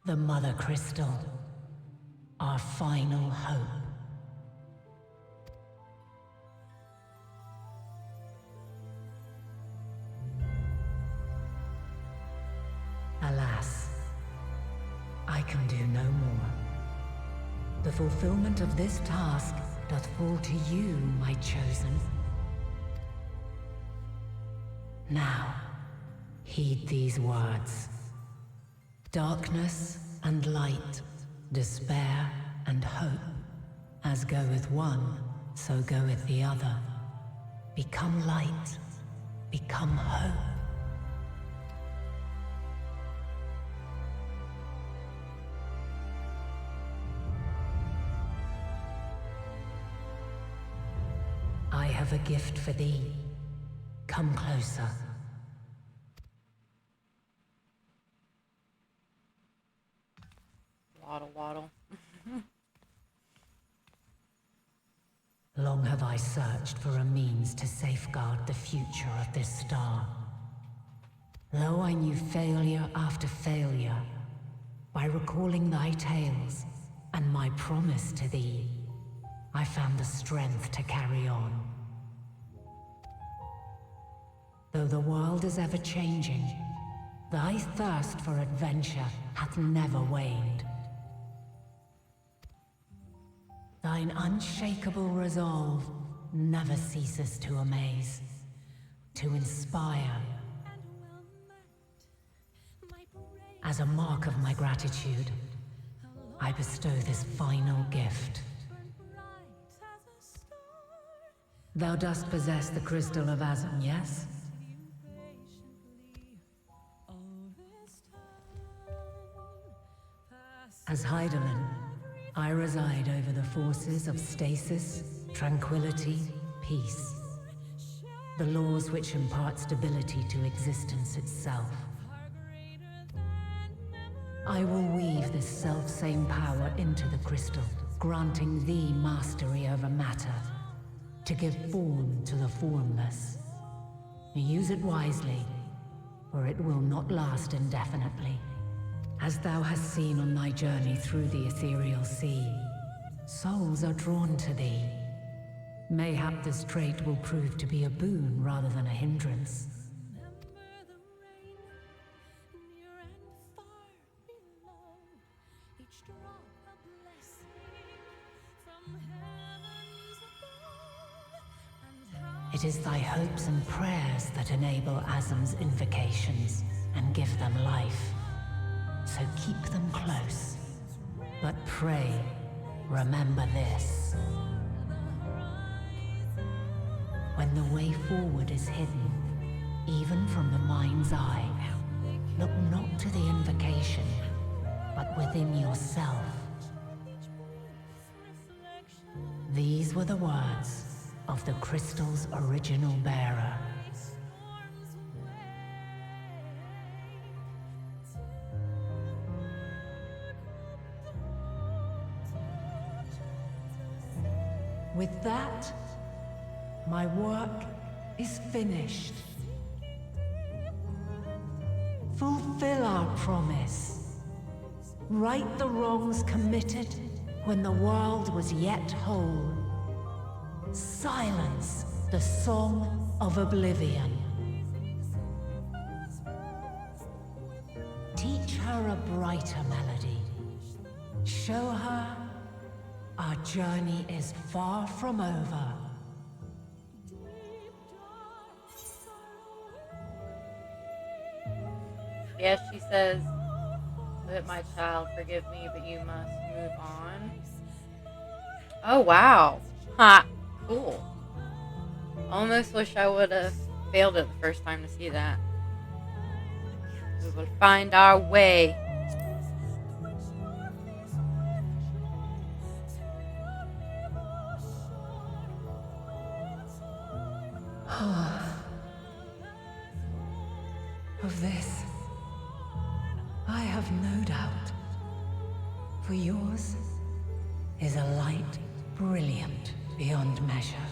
The Mother Crystal, our final hope. Alas, I can do no more. The fulfillment of this task doth fall to you, my chosen. Now, heed these words. Darkness and light, despair and hope. As goeth one, so goeth the other. Become light, become hope. I have a gift for thee. Come closer. Waddle, waddle. Long have I searched for a means to safeguard the future of this star. Though I knew failure after failure, by recalling thy tales and my promise to thee, I found the strength to carry on. Though the world is ever changing, thy thirst for adventure hath never waned. Thine unshakable resolve never ceases to amaze, to inspire, As a mark of my gratitude, I bestow this final gift. Thou dost possess the Crystal of Azum, yes? As Hydaelyn, I reside over the forces of stasis, tranquility, peace. The laws which impart stability to existence itself. I will weave this self-same power into the crystal, granting thee mastery over matter, to give form to the formless. Use it wisely, for it will not last indefinitely. As thou hast seen on thy journey through the ethereal sea, souls are drawn to thee. Mayhap this trait will prove to be a boon rather than a hindrance. It is thy hopes and prayers that enable Azum's invocations and give them life. So keep them close. But pray, remember this. When the way forward is hidden, even from the mind's eye, look not to the invocation, but within yourself. These were the words of the crystal's original bearer. With that, my work is finished. Fulfill our promise. Right the wrongs committed when the world was yet whole. Silence the song of oblivion. Teach her a brighter melody. Show her our journey is far from over. Yes, she says that my child, forgive me, but you must move on. Oh, wow. Ha. Cool. Almost wish I would have failed it the first time to see that. We will find our way. Of this, I have no doubt. For yours is a light brilliant beyond measure.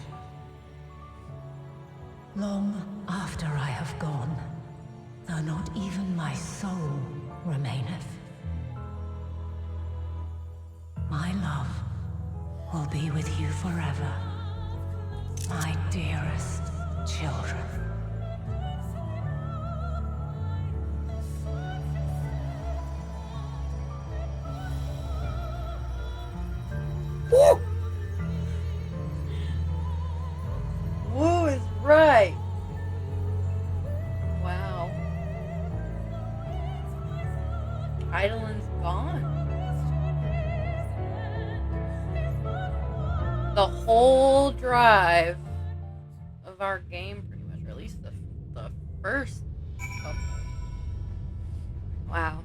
Long after I have gone, though not even my soul remaineth, my love will be with you forever, my dearest children. Woo! Woo is right. Wow. Hydaelyn's gone. The whole drive of our game, pretty much, or at least the first couple. Wow.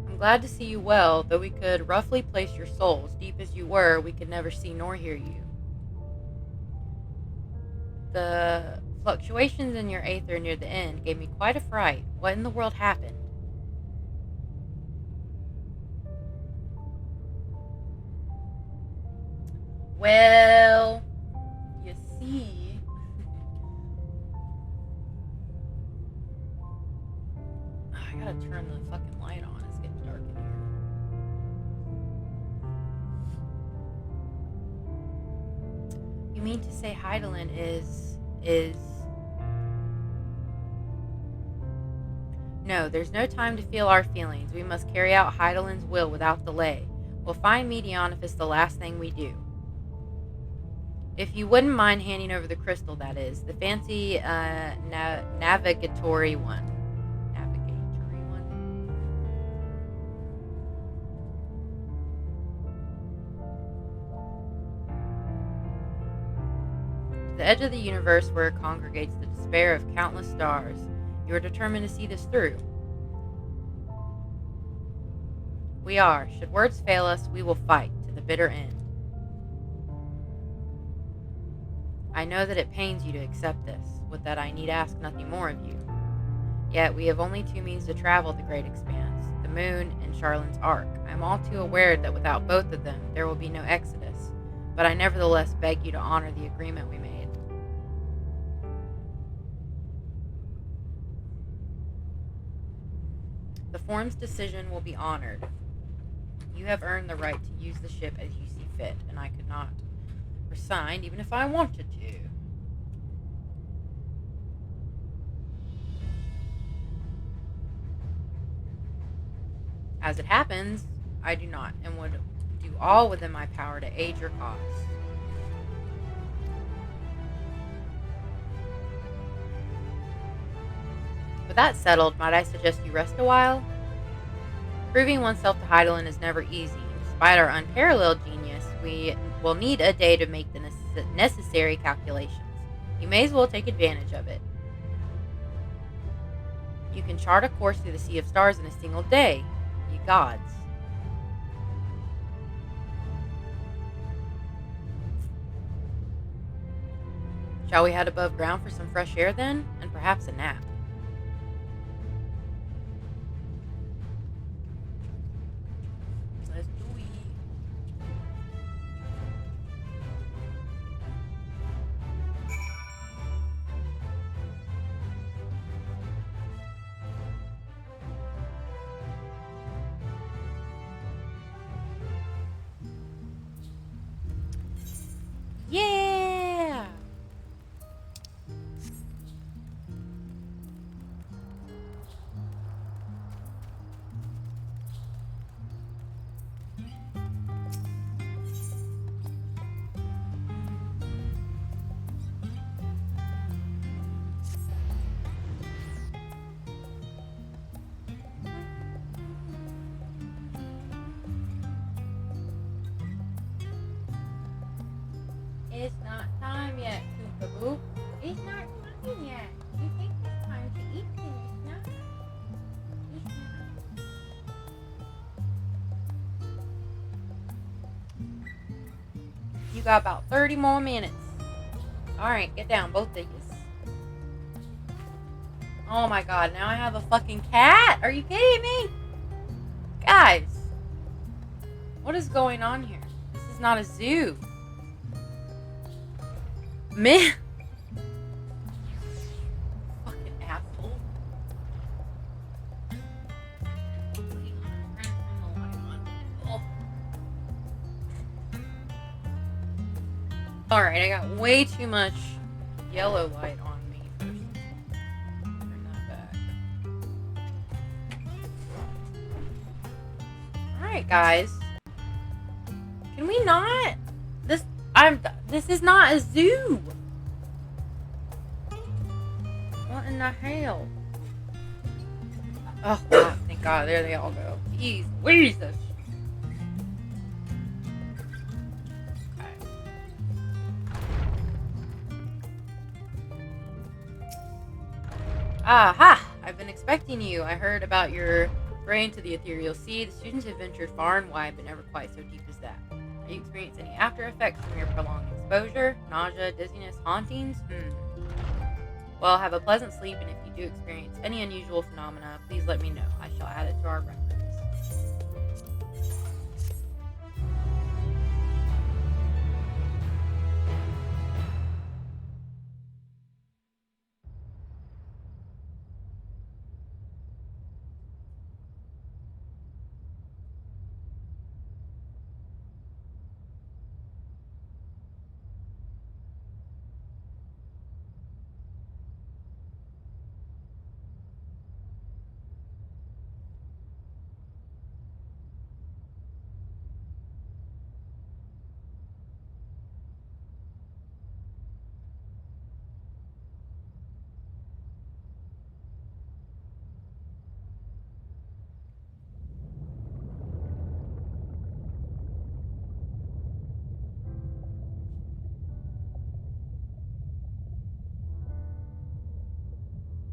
I'm glad to see you well, though we could roughly place your souls. Deep as you were, we could never see nor hear you. The fluctuations in your aether near the end gave me quite a fright. What in the world happened? Well, you see... I gotta turn the fucking light on. It's getting dark in here. You mean to say Hydaelyn is... No, there's no time to feel our feelings. We must carry out Hydaelyn's will without delay. We'll find Medion if it's the last thing we do. If you wouldn't mind handing over the crystal, that is. The fancy navigatory one. Navigatory one? To the edge of the universe where congregates the despair of countless stars, you are determined to see this through. We are. Should words fail us, we will fight to the bitter end. I know that it pains you to accept this, with that I need ask nothing more of you. Yet we have only two means to travel the great expanse, the moon and Charlin's Ark. I am all too aware that without both of them, there will be no exodus, but I nevertheless beg you to honor the agreement we made. The Form's decision will be honored. You have earned the right to use the ship as you see fit, and I could not resign even if I wanted to. As it happens, I do not, and would do all within my power to aid your cause. With that settled, might I suggest you rest a while? Proving oneself to Heidelin is never easy. Despite our unparalleled genius, we will need a day to make the necessary calculations. You may as well take advantage of it. You can chart a course through the Sea of Stars in a single day. You gods. Shall we head above ground for some fresh air then? And perhaps a nap. Let's do it. Yeah! It's not time yet, Kookaboo. It's not time yet. You think it's time to eat and it's not. It's not. You got about 30 more minutes. Alright, get down, both of you. Oh my god, now I have a fucking cat? Are you kidding me? Guys. What is going on here? This is not a zoo. Man. Fucking asshole. Oh. Alright, I got way too much yellow light on me. Turn that back. Alright, guys. Can we not? This is not a zoo. What in the hell? Oh, God, thank God. There they all go. Jeez, Jesus. Okay. Aha! I've been expecting you. I heard about your foray into the ethereal sea. The students have ventured far and wide, but never quite so deep as that. Do you experience any after effects from your prolonged exposure? Nausea, dizziness, hauntings? Well, have a pleasant sleep, and if you do experience any unusual phenomena, please let me know. I shall add it to our records.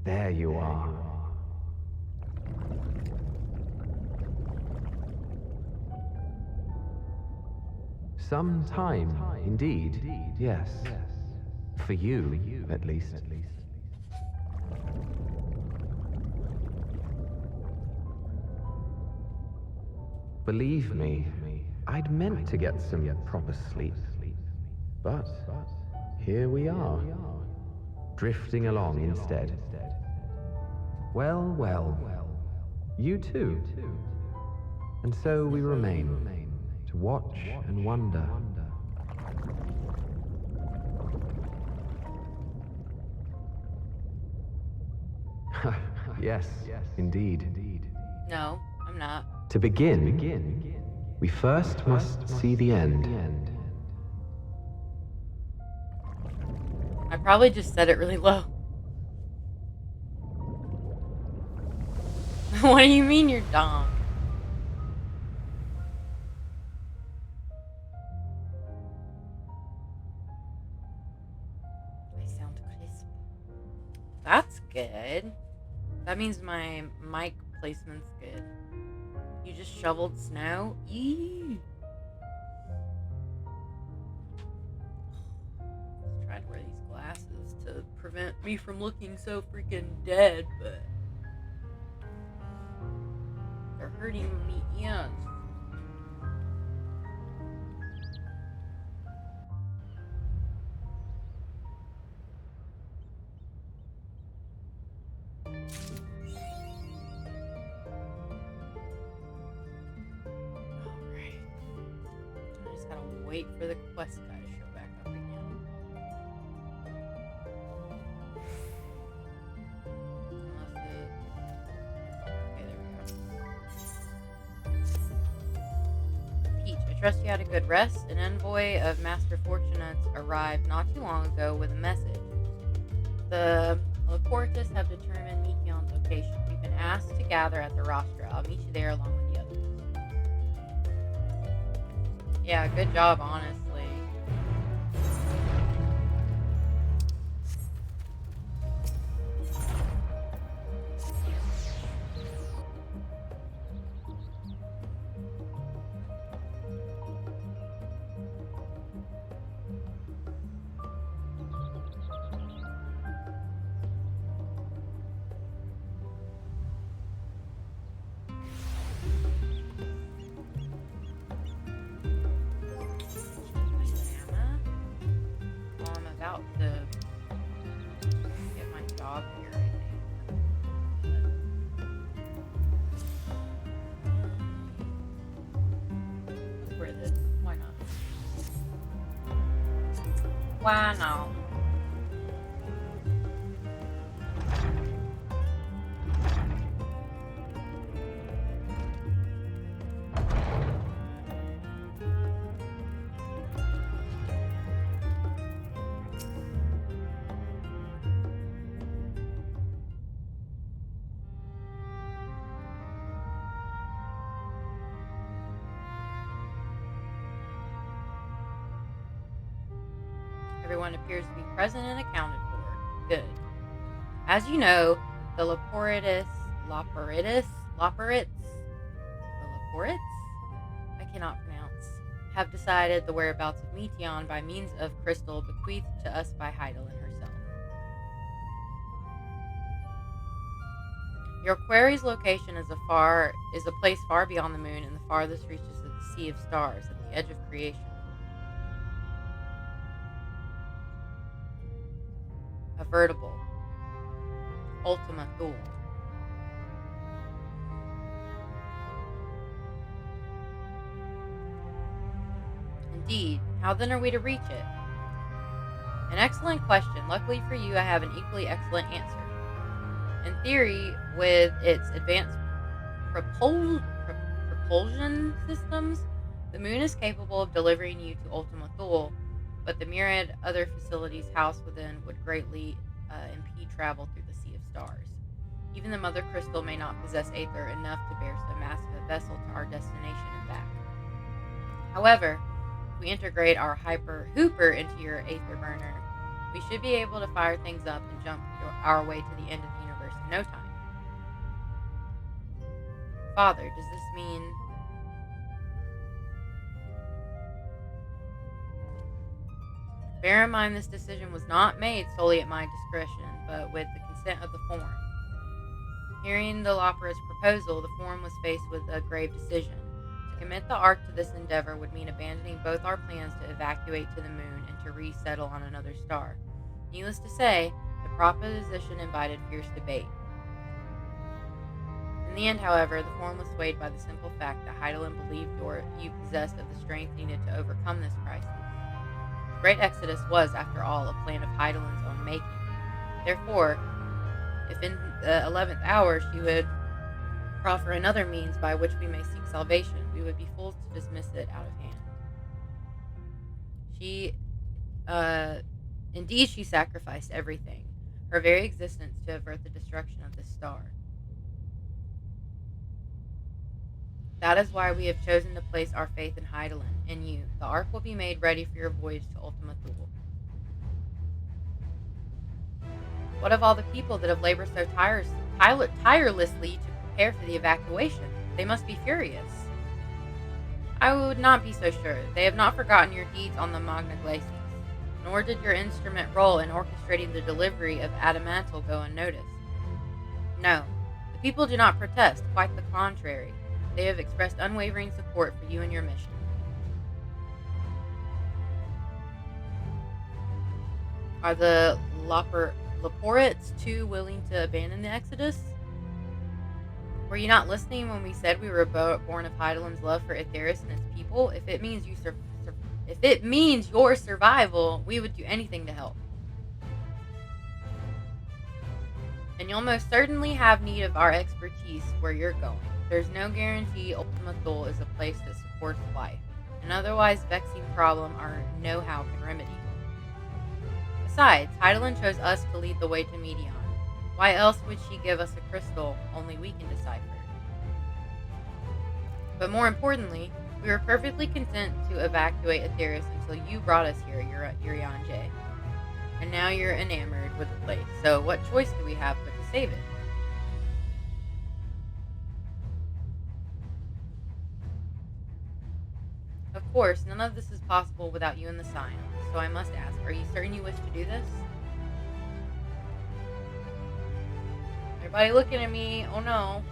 There you are. Some time, indeed. Yes. For you, at least. Believe me, I'd meant to get some proper sleep. But here we are, drifting along instead. Well, you too. And so we remain, to watch and wonder. Yes, indeed. No, I'm not. To begin, we first must see the end. I probably just said it really low. What do you mean you're dumb? I sound crisp. That's good. That means my mic placement's good. You just shoveled snow? Eee. Just trying to wear these glasses to prevent me from looking so freaking dead, but they're hurting me ears. Wait for the quest guy to show back up again. Okay, there we go. Peach, I trust you had a good rest. An envoy of Master Fortunates arrived not too long ago with a message. The Laportists have determined Meteon's location. We've been asked to gather at the rostra. I'll meet you there along with the others. Yeah, good job, honestly. To get my job here, I think. Where this? Why not? Why not? Everyone appears to be present and accounted for. Good. As you know, the Laportists, I cannot pronounce, have decided the whereabouts of Meteon by means of crystal bequeathed to us by Heidelin herself. Your quarry's location is a place far beyond the moon and the farthest reaches of the Sea of Stars at the edge of creation. A veritable Ultima Thule. Indeed. How then are we to reach it? An excellent question. Luckily for you, I have an equally excellent answer. In theory, with its advanced propulsion systems, the moon is capable of delivering you to Ultima Thule, but the myriad other facilities housed within would greatly impede travel through the Sea of Stars. Even the Mother Crystal may not possess aether enough to bear so massive a vessel to our destination and back. However, if we integrate our Hyper Hooper into your aether burner, we should be able to fire things up and jump our way to the end of the universe no time. Father, does this mean... Bear in mind this decision was not made solely at my discretion, but with the consent of the Forum. Hearing the Lopera's proposal, the Forum was faced with a grave decision. To commit the Ark to this endeavor would mean abandoning both our plans to evacuate to the moon and to resettle on another star. Needless to say, the proposition invited fierce debate. In the end, however, the Forum was swayed by the simple fact that Hydaelyn believed you possessed of the strength needed to overcome this crisis. The Great Exodus was, after all, a plan of Hydaelyn's own making. Therefore, if in the 11th hour she would proffer another means by which we may seek salvation, we would be fools to dismiss it out of hand. Indeed, she sacrificed everything, her very existence, to avert the destruction of this star. That is why we have chosen to place our faith in Hydaelyn, in you. The Ark will be made ready for your voyage to Ultima Thule. What of all the people that have labored so tirelessly to prepare for the evacuation? They must be furious. I would not be so sure. They have not forgotten your deeds on the Magna Glacies, nor did your instrument role in orchestrating the delivery of Adamantle go unnoticed. No, the people do not protest, quite the contrary. They have expressed unwavering support for you and your mission. Are the Loporets too willing to abandon the Exodus? Were you not listening when we said we were born of Hydaelyn's love for Aetheris and its people? If it means your survival, we would do anything to help. And you'll most certainly have need of our expertise where you're going. There's no guarantee Ultima Thule is a place that supports life. An otherwise vexing problem our know-how can remedy. Besides, Hydaelyn chose us to lead the way to Medion. Why else would she give us a crystal only we can decipher? But more importantly, we were perfectly content to evacuate Aetheris until you brought us here, Urianger. And now you're enamored with the place, so what choice do we have but to save it? Of course, none of this is possible without you and the Scions, so I must ask, are you certain you wish to do this? Everybody looking at me, oh no.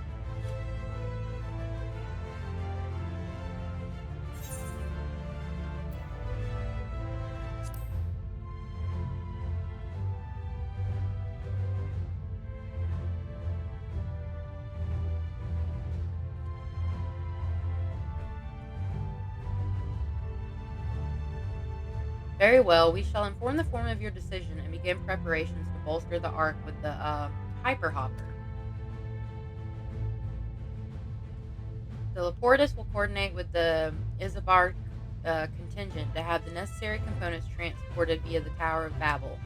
Very well, we shall inform the Forum of your decision and begin preparations to bolster the Ark with the Hyperhopper. The Laportus will coordinate with the Isabar contingent to have the necessary components transported via the Tower of Babel.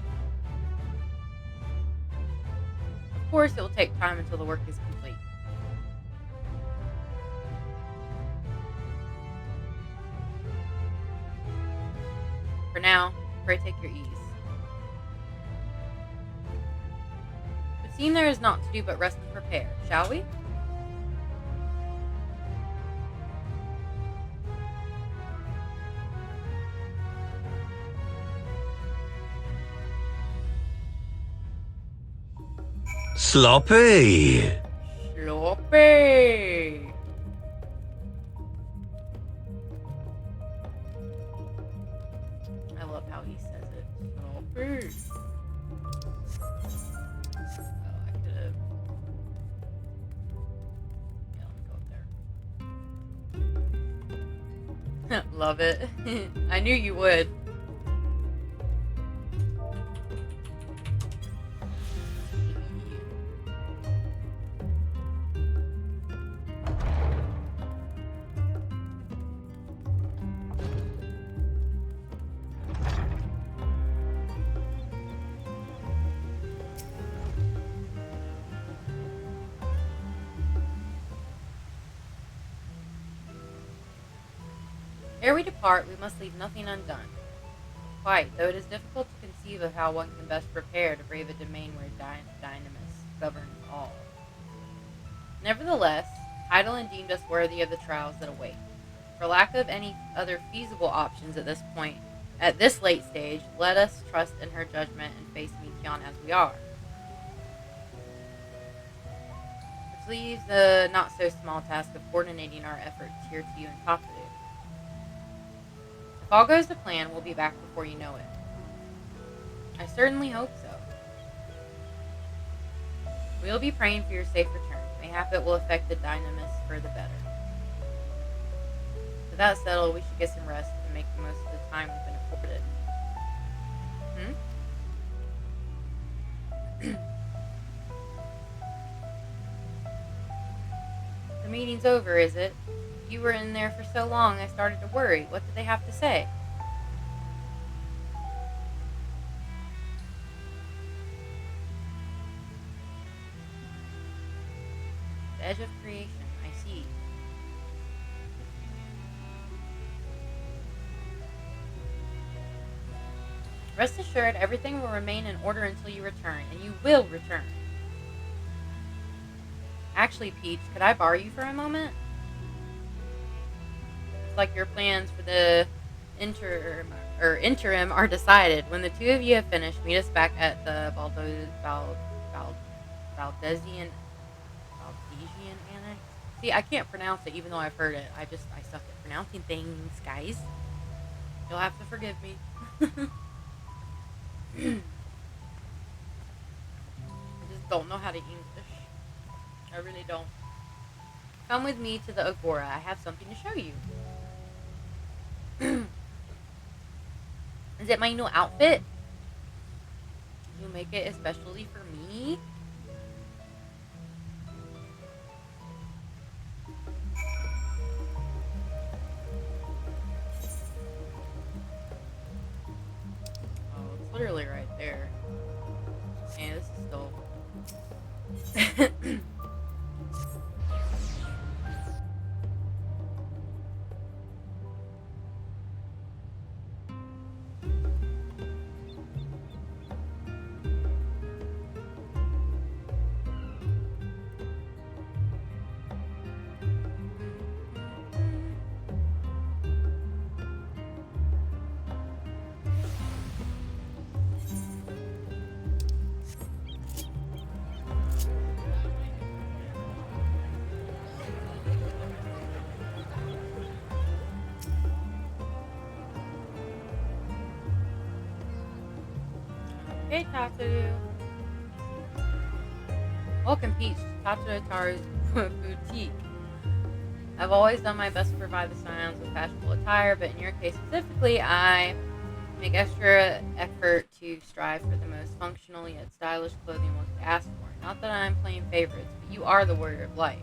Of course, it will take time until the work is complete. For now, pray take your ease. It would seem there is naught to do but rest and prepare, shall we? Sloppy! Sloppy! I love how he says it. Sloppy! Oh, I could've... Yeah, let me go up there. Love it. I knew you would. Ere we depart, we must leave nothing undone. Quite, though it is difficult to conceive of how one can best prepare to brave a domain where dynamis governs all. Nevertheless, Heidelin deemed us worthy of the trials that await. For lack of any other feasible options at this late stage, let us trust in her judgment and face Meteon as we are. Which leaves the not-so-small task of coordinating our efforts here to you and Topadu. If all goes to plan, we'll be back before you know it. I certainly hope so. We'll be praying for your safe return. Mayhap it will affect the dynamis for the better. With that settled, we should get some rest and make the most of the time we've been afforded. The meeting's over, is it? You were in there for so long, I started to worry. What did they have to say? The edge of creation, I see. Rest assured, everything will remain in order until you return, and you will return. Actually, Peach, could I borrow you for a moment? It's like your plans for the interim are decided. When the two of you have finished, meet us back at the Valdesian Annex. See, I can't pronounce it even though I've heard it. I suck at pronouncing things, guys. You'll have to forgive me. I just don't know how to English. I really don't. Come with me to the Agora. I have something to show you. Is it my new outfit? You make it especially for me? Oh, it's literally right there. And this is still... Hey, Tatsu. Welcome, Peach, to Tatsu Boutique. I've always done my best to provide the sounds of fashionable attire, but in your case specifically, I make extra effort to strive for the most functional yet stylish clothing one could ask for. Not that I'm playing favorites, but you are the warrior of light.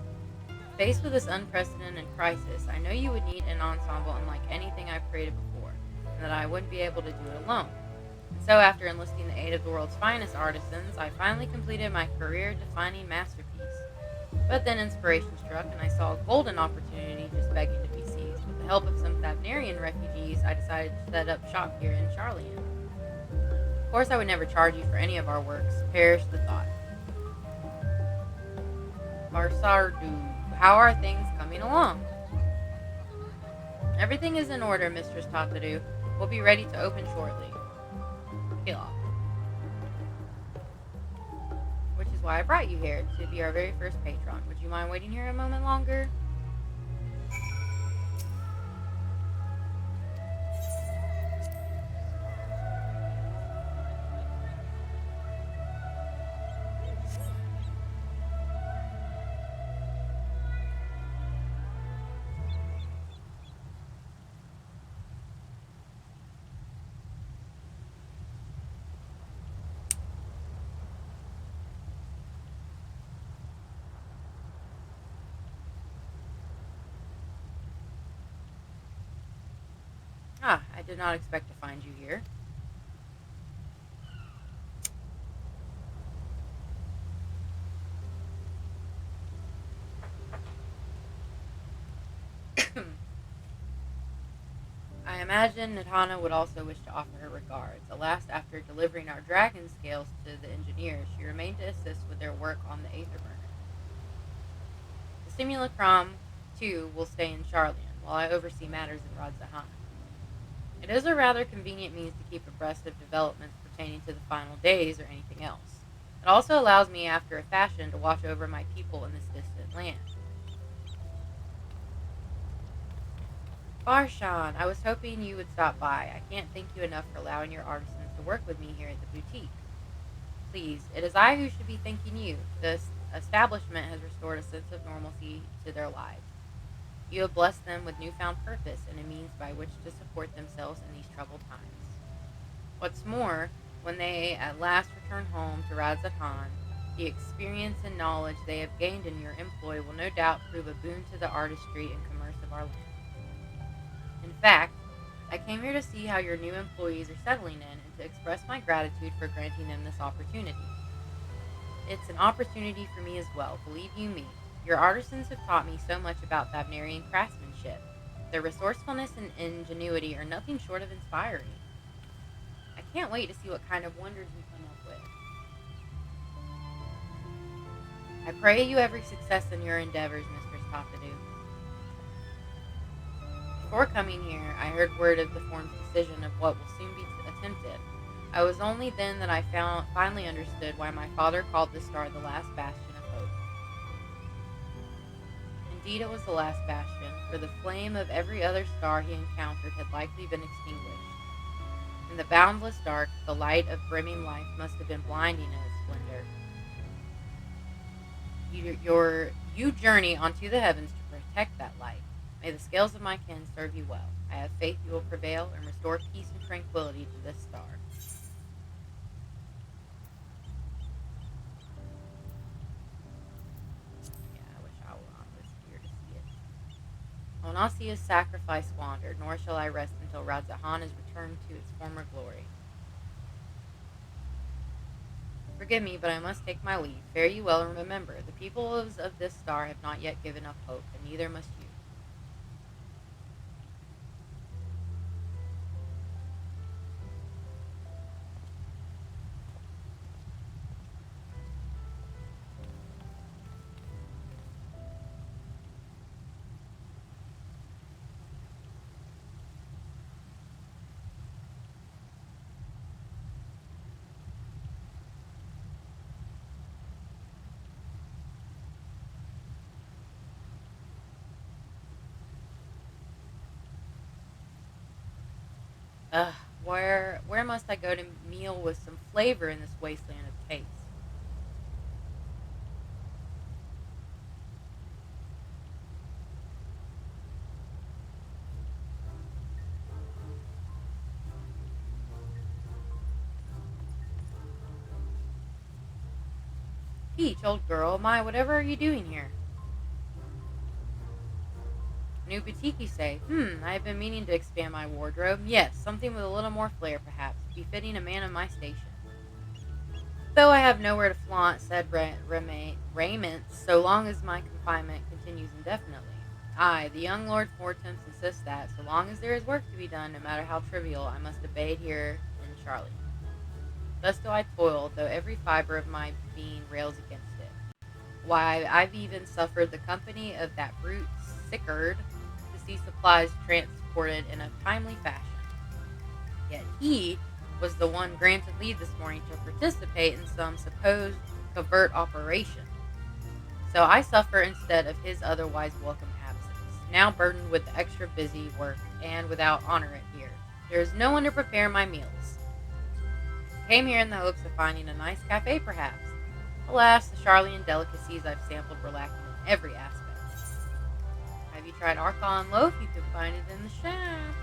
Faced with this unprecedented crisis, I know you would need an ensemble unlike anything I've created before, and that I wouldn't be able to do it alone. So after enlisting the aid of the world's finest artisans, I finally completed my career-defining masterpiece. But then inspiration struck, and I saw a golden opportunity just begging to be seized. With the help of some Thavnarian refugees, I decided to set up shop here in Charlian. Of course, I would never charge you for any of our works. Perish the thought. Barsardu, how are things coming along? Everything is in order, Mistress Tatadu. We'll be ready to open shortly. Which is why I brought you here, to be our very first patron. Would you mind waiting here a moment longer? Ah, I did not expect to find you here. I imagine Nitana would also wish to offer her regards. Alas, after delivering our dragon scales to the engineers, she remained to assist with their work on the Aether Burner. The Simulacrum, too, will stay in Charlian, while I oversee matters in Radzahan. It is a rather convenient means to keep abreast of developments pertaining to the final days or anything else. It also allows me, after a fashion, to watch over my people in this distant land. Barshan, I was hoping you would stop by. I can't thank you enough for allowing your artisans to work with me here at the boutique. Please, it is I who should be thanking you. This establishment has restored a sense of normalcy to their lives. You have blessed them with newfound purpose and a means by which to support themselves in these troubled times. What's more, when they at last return home to Radzatan, the experience and knowledge they have gained in your employ will no doubt prove a boon to the artistry and commerce of our land. In fact, I came here to see how your new employees are settling in and to express my gratitude for granting them this opportunity. It's an opportunity for me as well, believe you me. Your artisans have taught me so much about Thavnarian craftsmanship. Their resourcefulness and ingenuity are nothing short of inspiring. I can't wait to see what kind of wonders we come up with. I pray you every success in your endeavors, Mistress Tafadu. Before coming here, I heard word of the Form's decision of what will soon be attempted. I was only then that I finally understood why my father called this star the last bastion of hope. Indeed, it was the last bastion, for the flame of every other star he encountered had likely been extinguished. In the boundless dark, the light of brimming life must have been blinding in its splendor. You journey onto the heavens to protect that light. May the scales of my kin serve you well. I have faith you will prevail and restore peace and tranquility to this star. Yeah, I wish I was here to see it. I will not see his sacrifice squandered, nor shall I rest until Radzahan is returned to its former glory. Forgive me, but I must take my leave. Fare you well, and remember, the people of this star have not yet given up hope, and neither must you. Ugh, where must I go to meal with some flavor in this wasteland of taste? Peach, old girl, whatever are you doing here? New boutique, you say? I have been meaning to expand my wardrobe. Yes, something with a little more flair, perhaps, befitting a man of my station. Though I have nowhere to flaunt said raiment, so long as my confinement continues indefinitely. Aye, the young Lord Fortemps insists that, so long as there is work to be done, no matter how trivial, I must abate here in Charlie. Thus do I toil, though every fiber of my being rails against it. Why, I've even suffered the company of that brute Sickard to see supplies transported in a timely fashion. Yet he was the one granted leave this morning to participate in some supposed covert operation. So I suffer instead of his otherwise welcome absence, now burdened with the extra busy work and without honor at here. There is no one to prepare my meals. I came here in the hopes of finding a nice cafe, perhaps. Alas, the Charlian delicacies I've sampled were lacking in every aspect. Have you tried Archon loaf? You can find it in the shaft.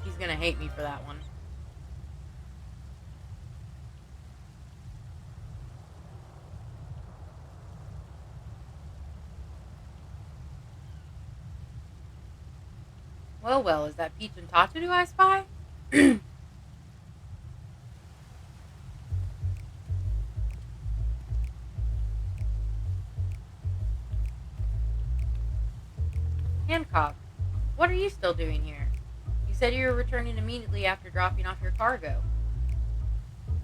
He's gonna hate me for that one. Well, well, is that Peach and Tatu I spy? Hancock, what are you still doing here? You said you were returning immediately after dropping off your cargo.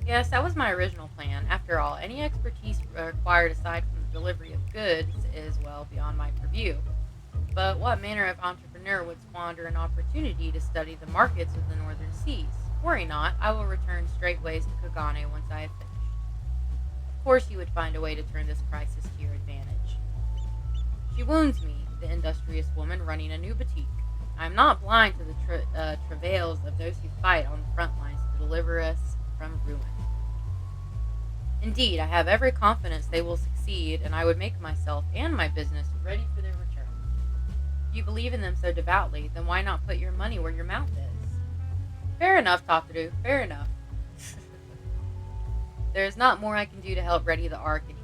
Yes, that was my original plan. After all, any expertise required aside from the delivery of goods is, well, beyond my purview. But what manner of entrepreneur would squander an opportunity to study the markets of the northern seas? Worry not, I will return straightways to Kagane once I have finished. Of course you would find a way to turn this crisis to your advantage. She wounds me, the industrious woman running a new boutique. I am not blind to the travails of those who fight on the front lines to deliver us from ruin. Indeed, I have every confidence they will succeed, and I would make myself and my business ready for their return. If you believe in them so devoutly, then why not put your money where your mouth is? Fair enough, Tataru, fair enough. There is not more I can do to help ready the Ark and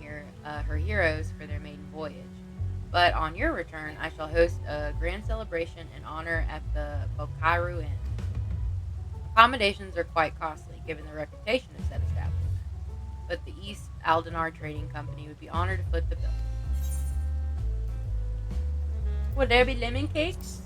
her heroes for their maiden voyage. But on your return, I shall host a grand celebration in honor at the Bokaru Inn. Accommodations are quite costly, given the reputation of said establishment, but the East Aldenar Trading Company would be honored to foot the bill. Will there be lemon cakes?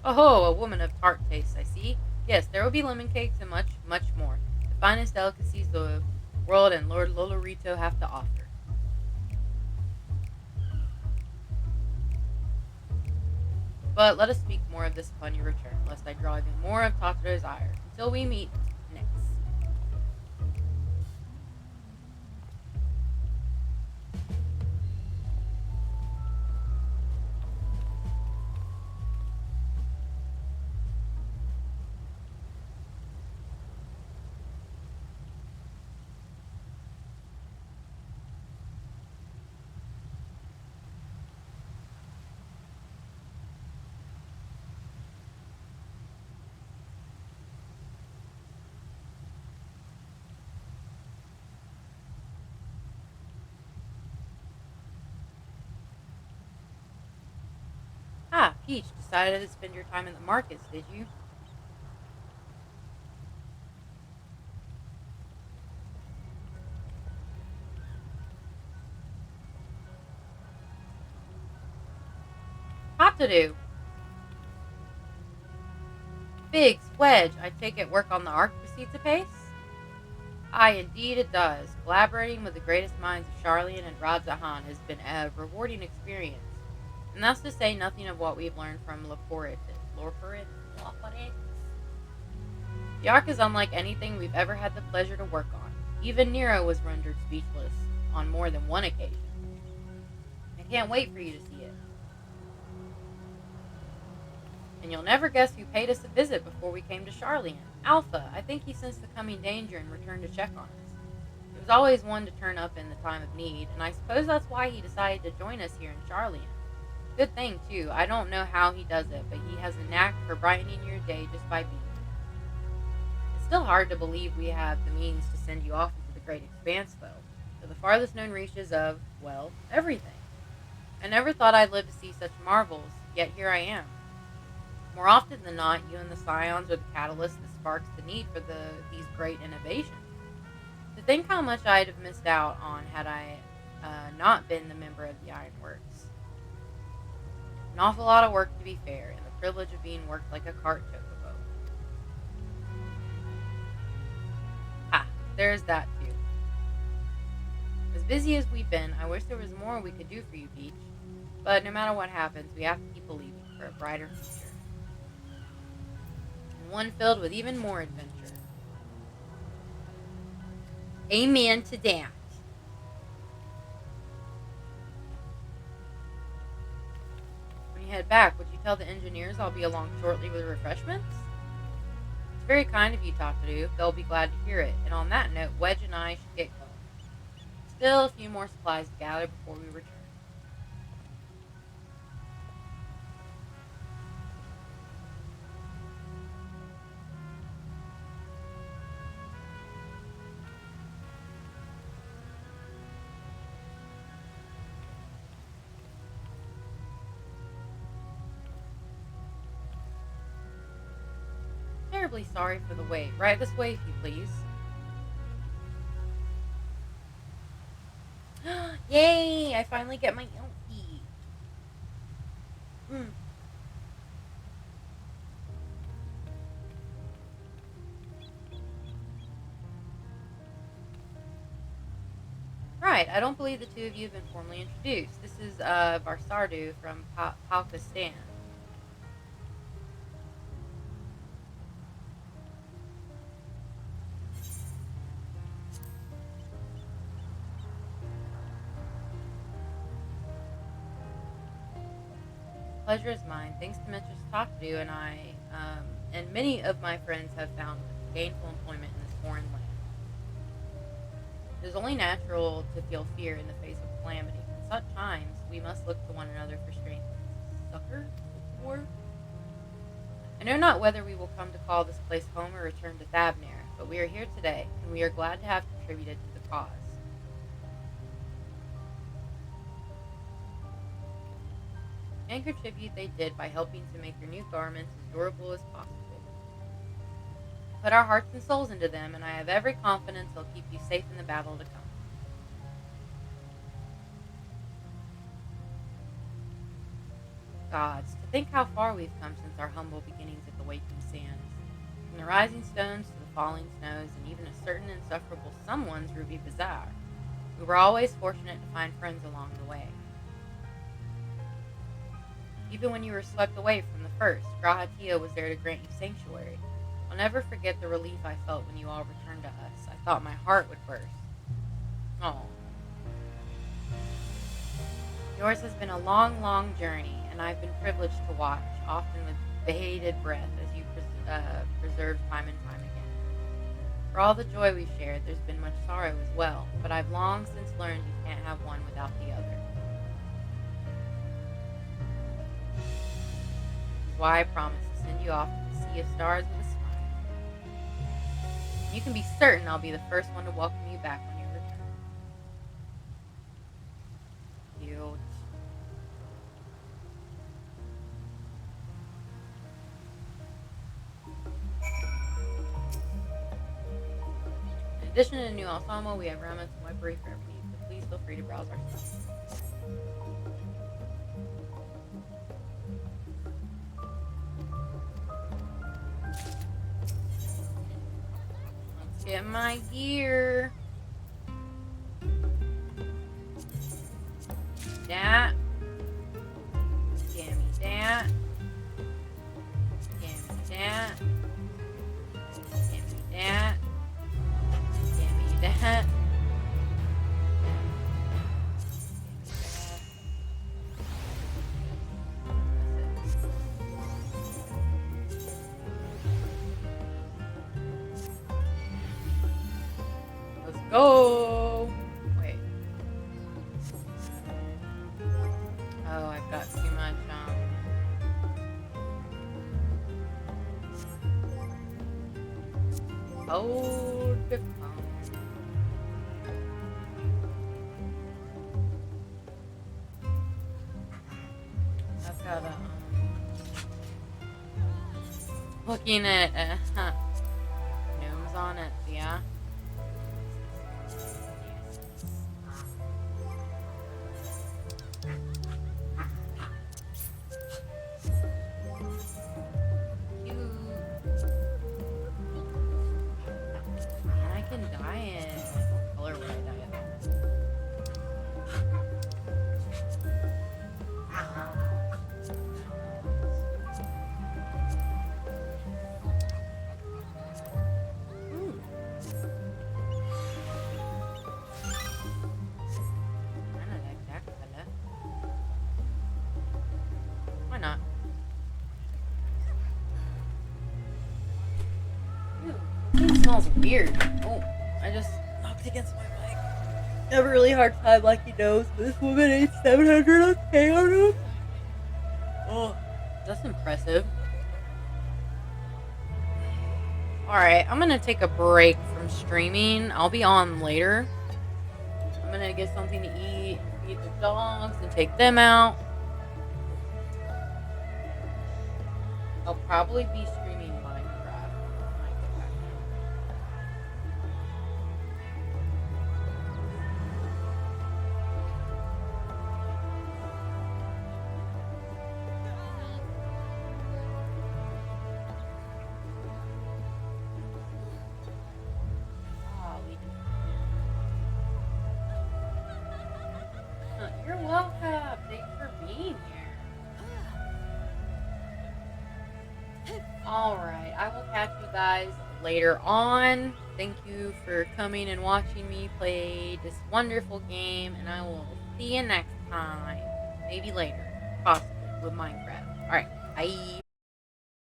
Oh, a woman of tart tastes, I see. Yes, there will be lemon cakes and much, much more. The finest delicacies the world and Lord Lolorito have to offer. But let us speak more of this upon your return, lest I draw even more of Tataru's ire. Until we meet next. Ah, Peach, decided to spend your time in the markets, did you? Tataru! Biggs, Wedge, I take it work on the Ark proceeds apace? Aye, indeed it does. Collaborating with the greatest minds of Charlian and Radzahan has been a rewarding experience. And that's to say nothing of what we've learned from Loporit. The Ark is unlike anything we've ever had the pleasure to work on. Even Nero was rendered speechless on more than one occasion. I can't wait for you to see it. And you'll never guess who paid us a visit before we came to Charlian. Alpha. I think he sensed the coming danger and returned to check on us. He was always one to turn up in the time of need, and I suppose that's why he decided to join us here in Charlian. Good thing, too. I don't know how he does it, but he has a knack for brightening your day just by being here. It's still hard to believe we have the means to send you off into the great expanse, though, to the farthest known reaches of, well, everything. I never thought I'd live to see such marvels, yet here I am. More often than not, you and the Scions are the catalyst that sparks the need for these great innovations. To think how much I'd have missed out on had I not been the member of the Ironworks. An awful lot of work, to be fair, and the privilege of being worked like a cart chocobo. Ha, there's that too. As busy as we've been, I wish there was more we could do for you, Peach. But no matter what happens, we have to keep believing for a brighter future. And one filled with even more adventure. Amen to that. When you head back, would you tell the engineers I'll be along shortly with refreshments? It's very kind of you, Tataru. They'll be glad to hear it. And on that note, Wedge and I should get going. Still a few more supplies to gather before we return. terribly sorry for the wait. Right this way, if you please. Yay! I finally get my elfie. Right, I don't believe the two of you have been formally introduced. This is Varsardu from Pakistan. Pleasure is mine. Thanks to Mistress Takdu and I, and many of my friends have found gainful employment in this foreign land. It is only natural to feel fear in the face of calamity. In such times, we must look to one another for strength and succor. I know not whether we will come to call this place home or return to Thabnir, but we are here today, and we are glad to have contributed to the cause. And contribute they did by helping to make your new garments as durable as possible. Put our hearts and souls into them, and I have every confidence they'll keep you safe in the battle to come. Gods, to think how far we've come since our humble beginnings at the Waking Sands. From the rising stones to the falling snows, and even a certain insufferable someone's Ruby Bazaar. We were always fortunate to find friends along the way. Even when you were swept away from the first, Grahatia was there to grant you sanctuary. I'll never forget the relief I felt when you all returned to us. I thought my heart would burst. Oh. Yours has been a long, long journey, and I've been privileged to watch, often with bated breath, as you preserve time and time again. For all the joy we've shared, there's been much sorrow as well, but I've long since learned you can't have one without the other. This is why I promised to send you off to the Sea of Stars with a smile. You can be certain I'll be the first one to welcome you back when you return. Cute. In addition to the new ensemble, we have remnants and weaponry for every need, so please feel free to browse our stuff. Get my gear. That. Give me that. Give me that. Give me that. Give me that. Go! Wait. Oh, I've got too much, Hold the phone. I've got looking at, gnomes on it, yeah? Smells weird. Oh, I just knocked against my mic. I have a really hard time, like he knows, but this woman ate 700 okay on him. Oh, that's impressive. Alright, I'm gonna take a break from streaming. I'll be on later. I'm gonna get something to eat, feed the dogs, and take them out. I'll probably be streaming Minecraft. You're welcome. Thanks for being here. Alright, I will catch you guys later on. Thank you for coming and watching me play this wonderful game, and I will see you next time. Maybe later. Possibly with Minecraft. Alright, bye.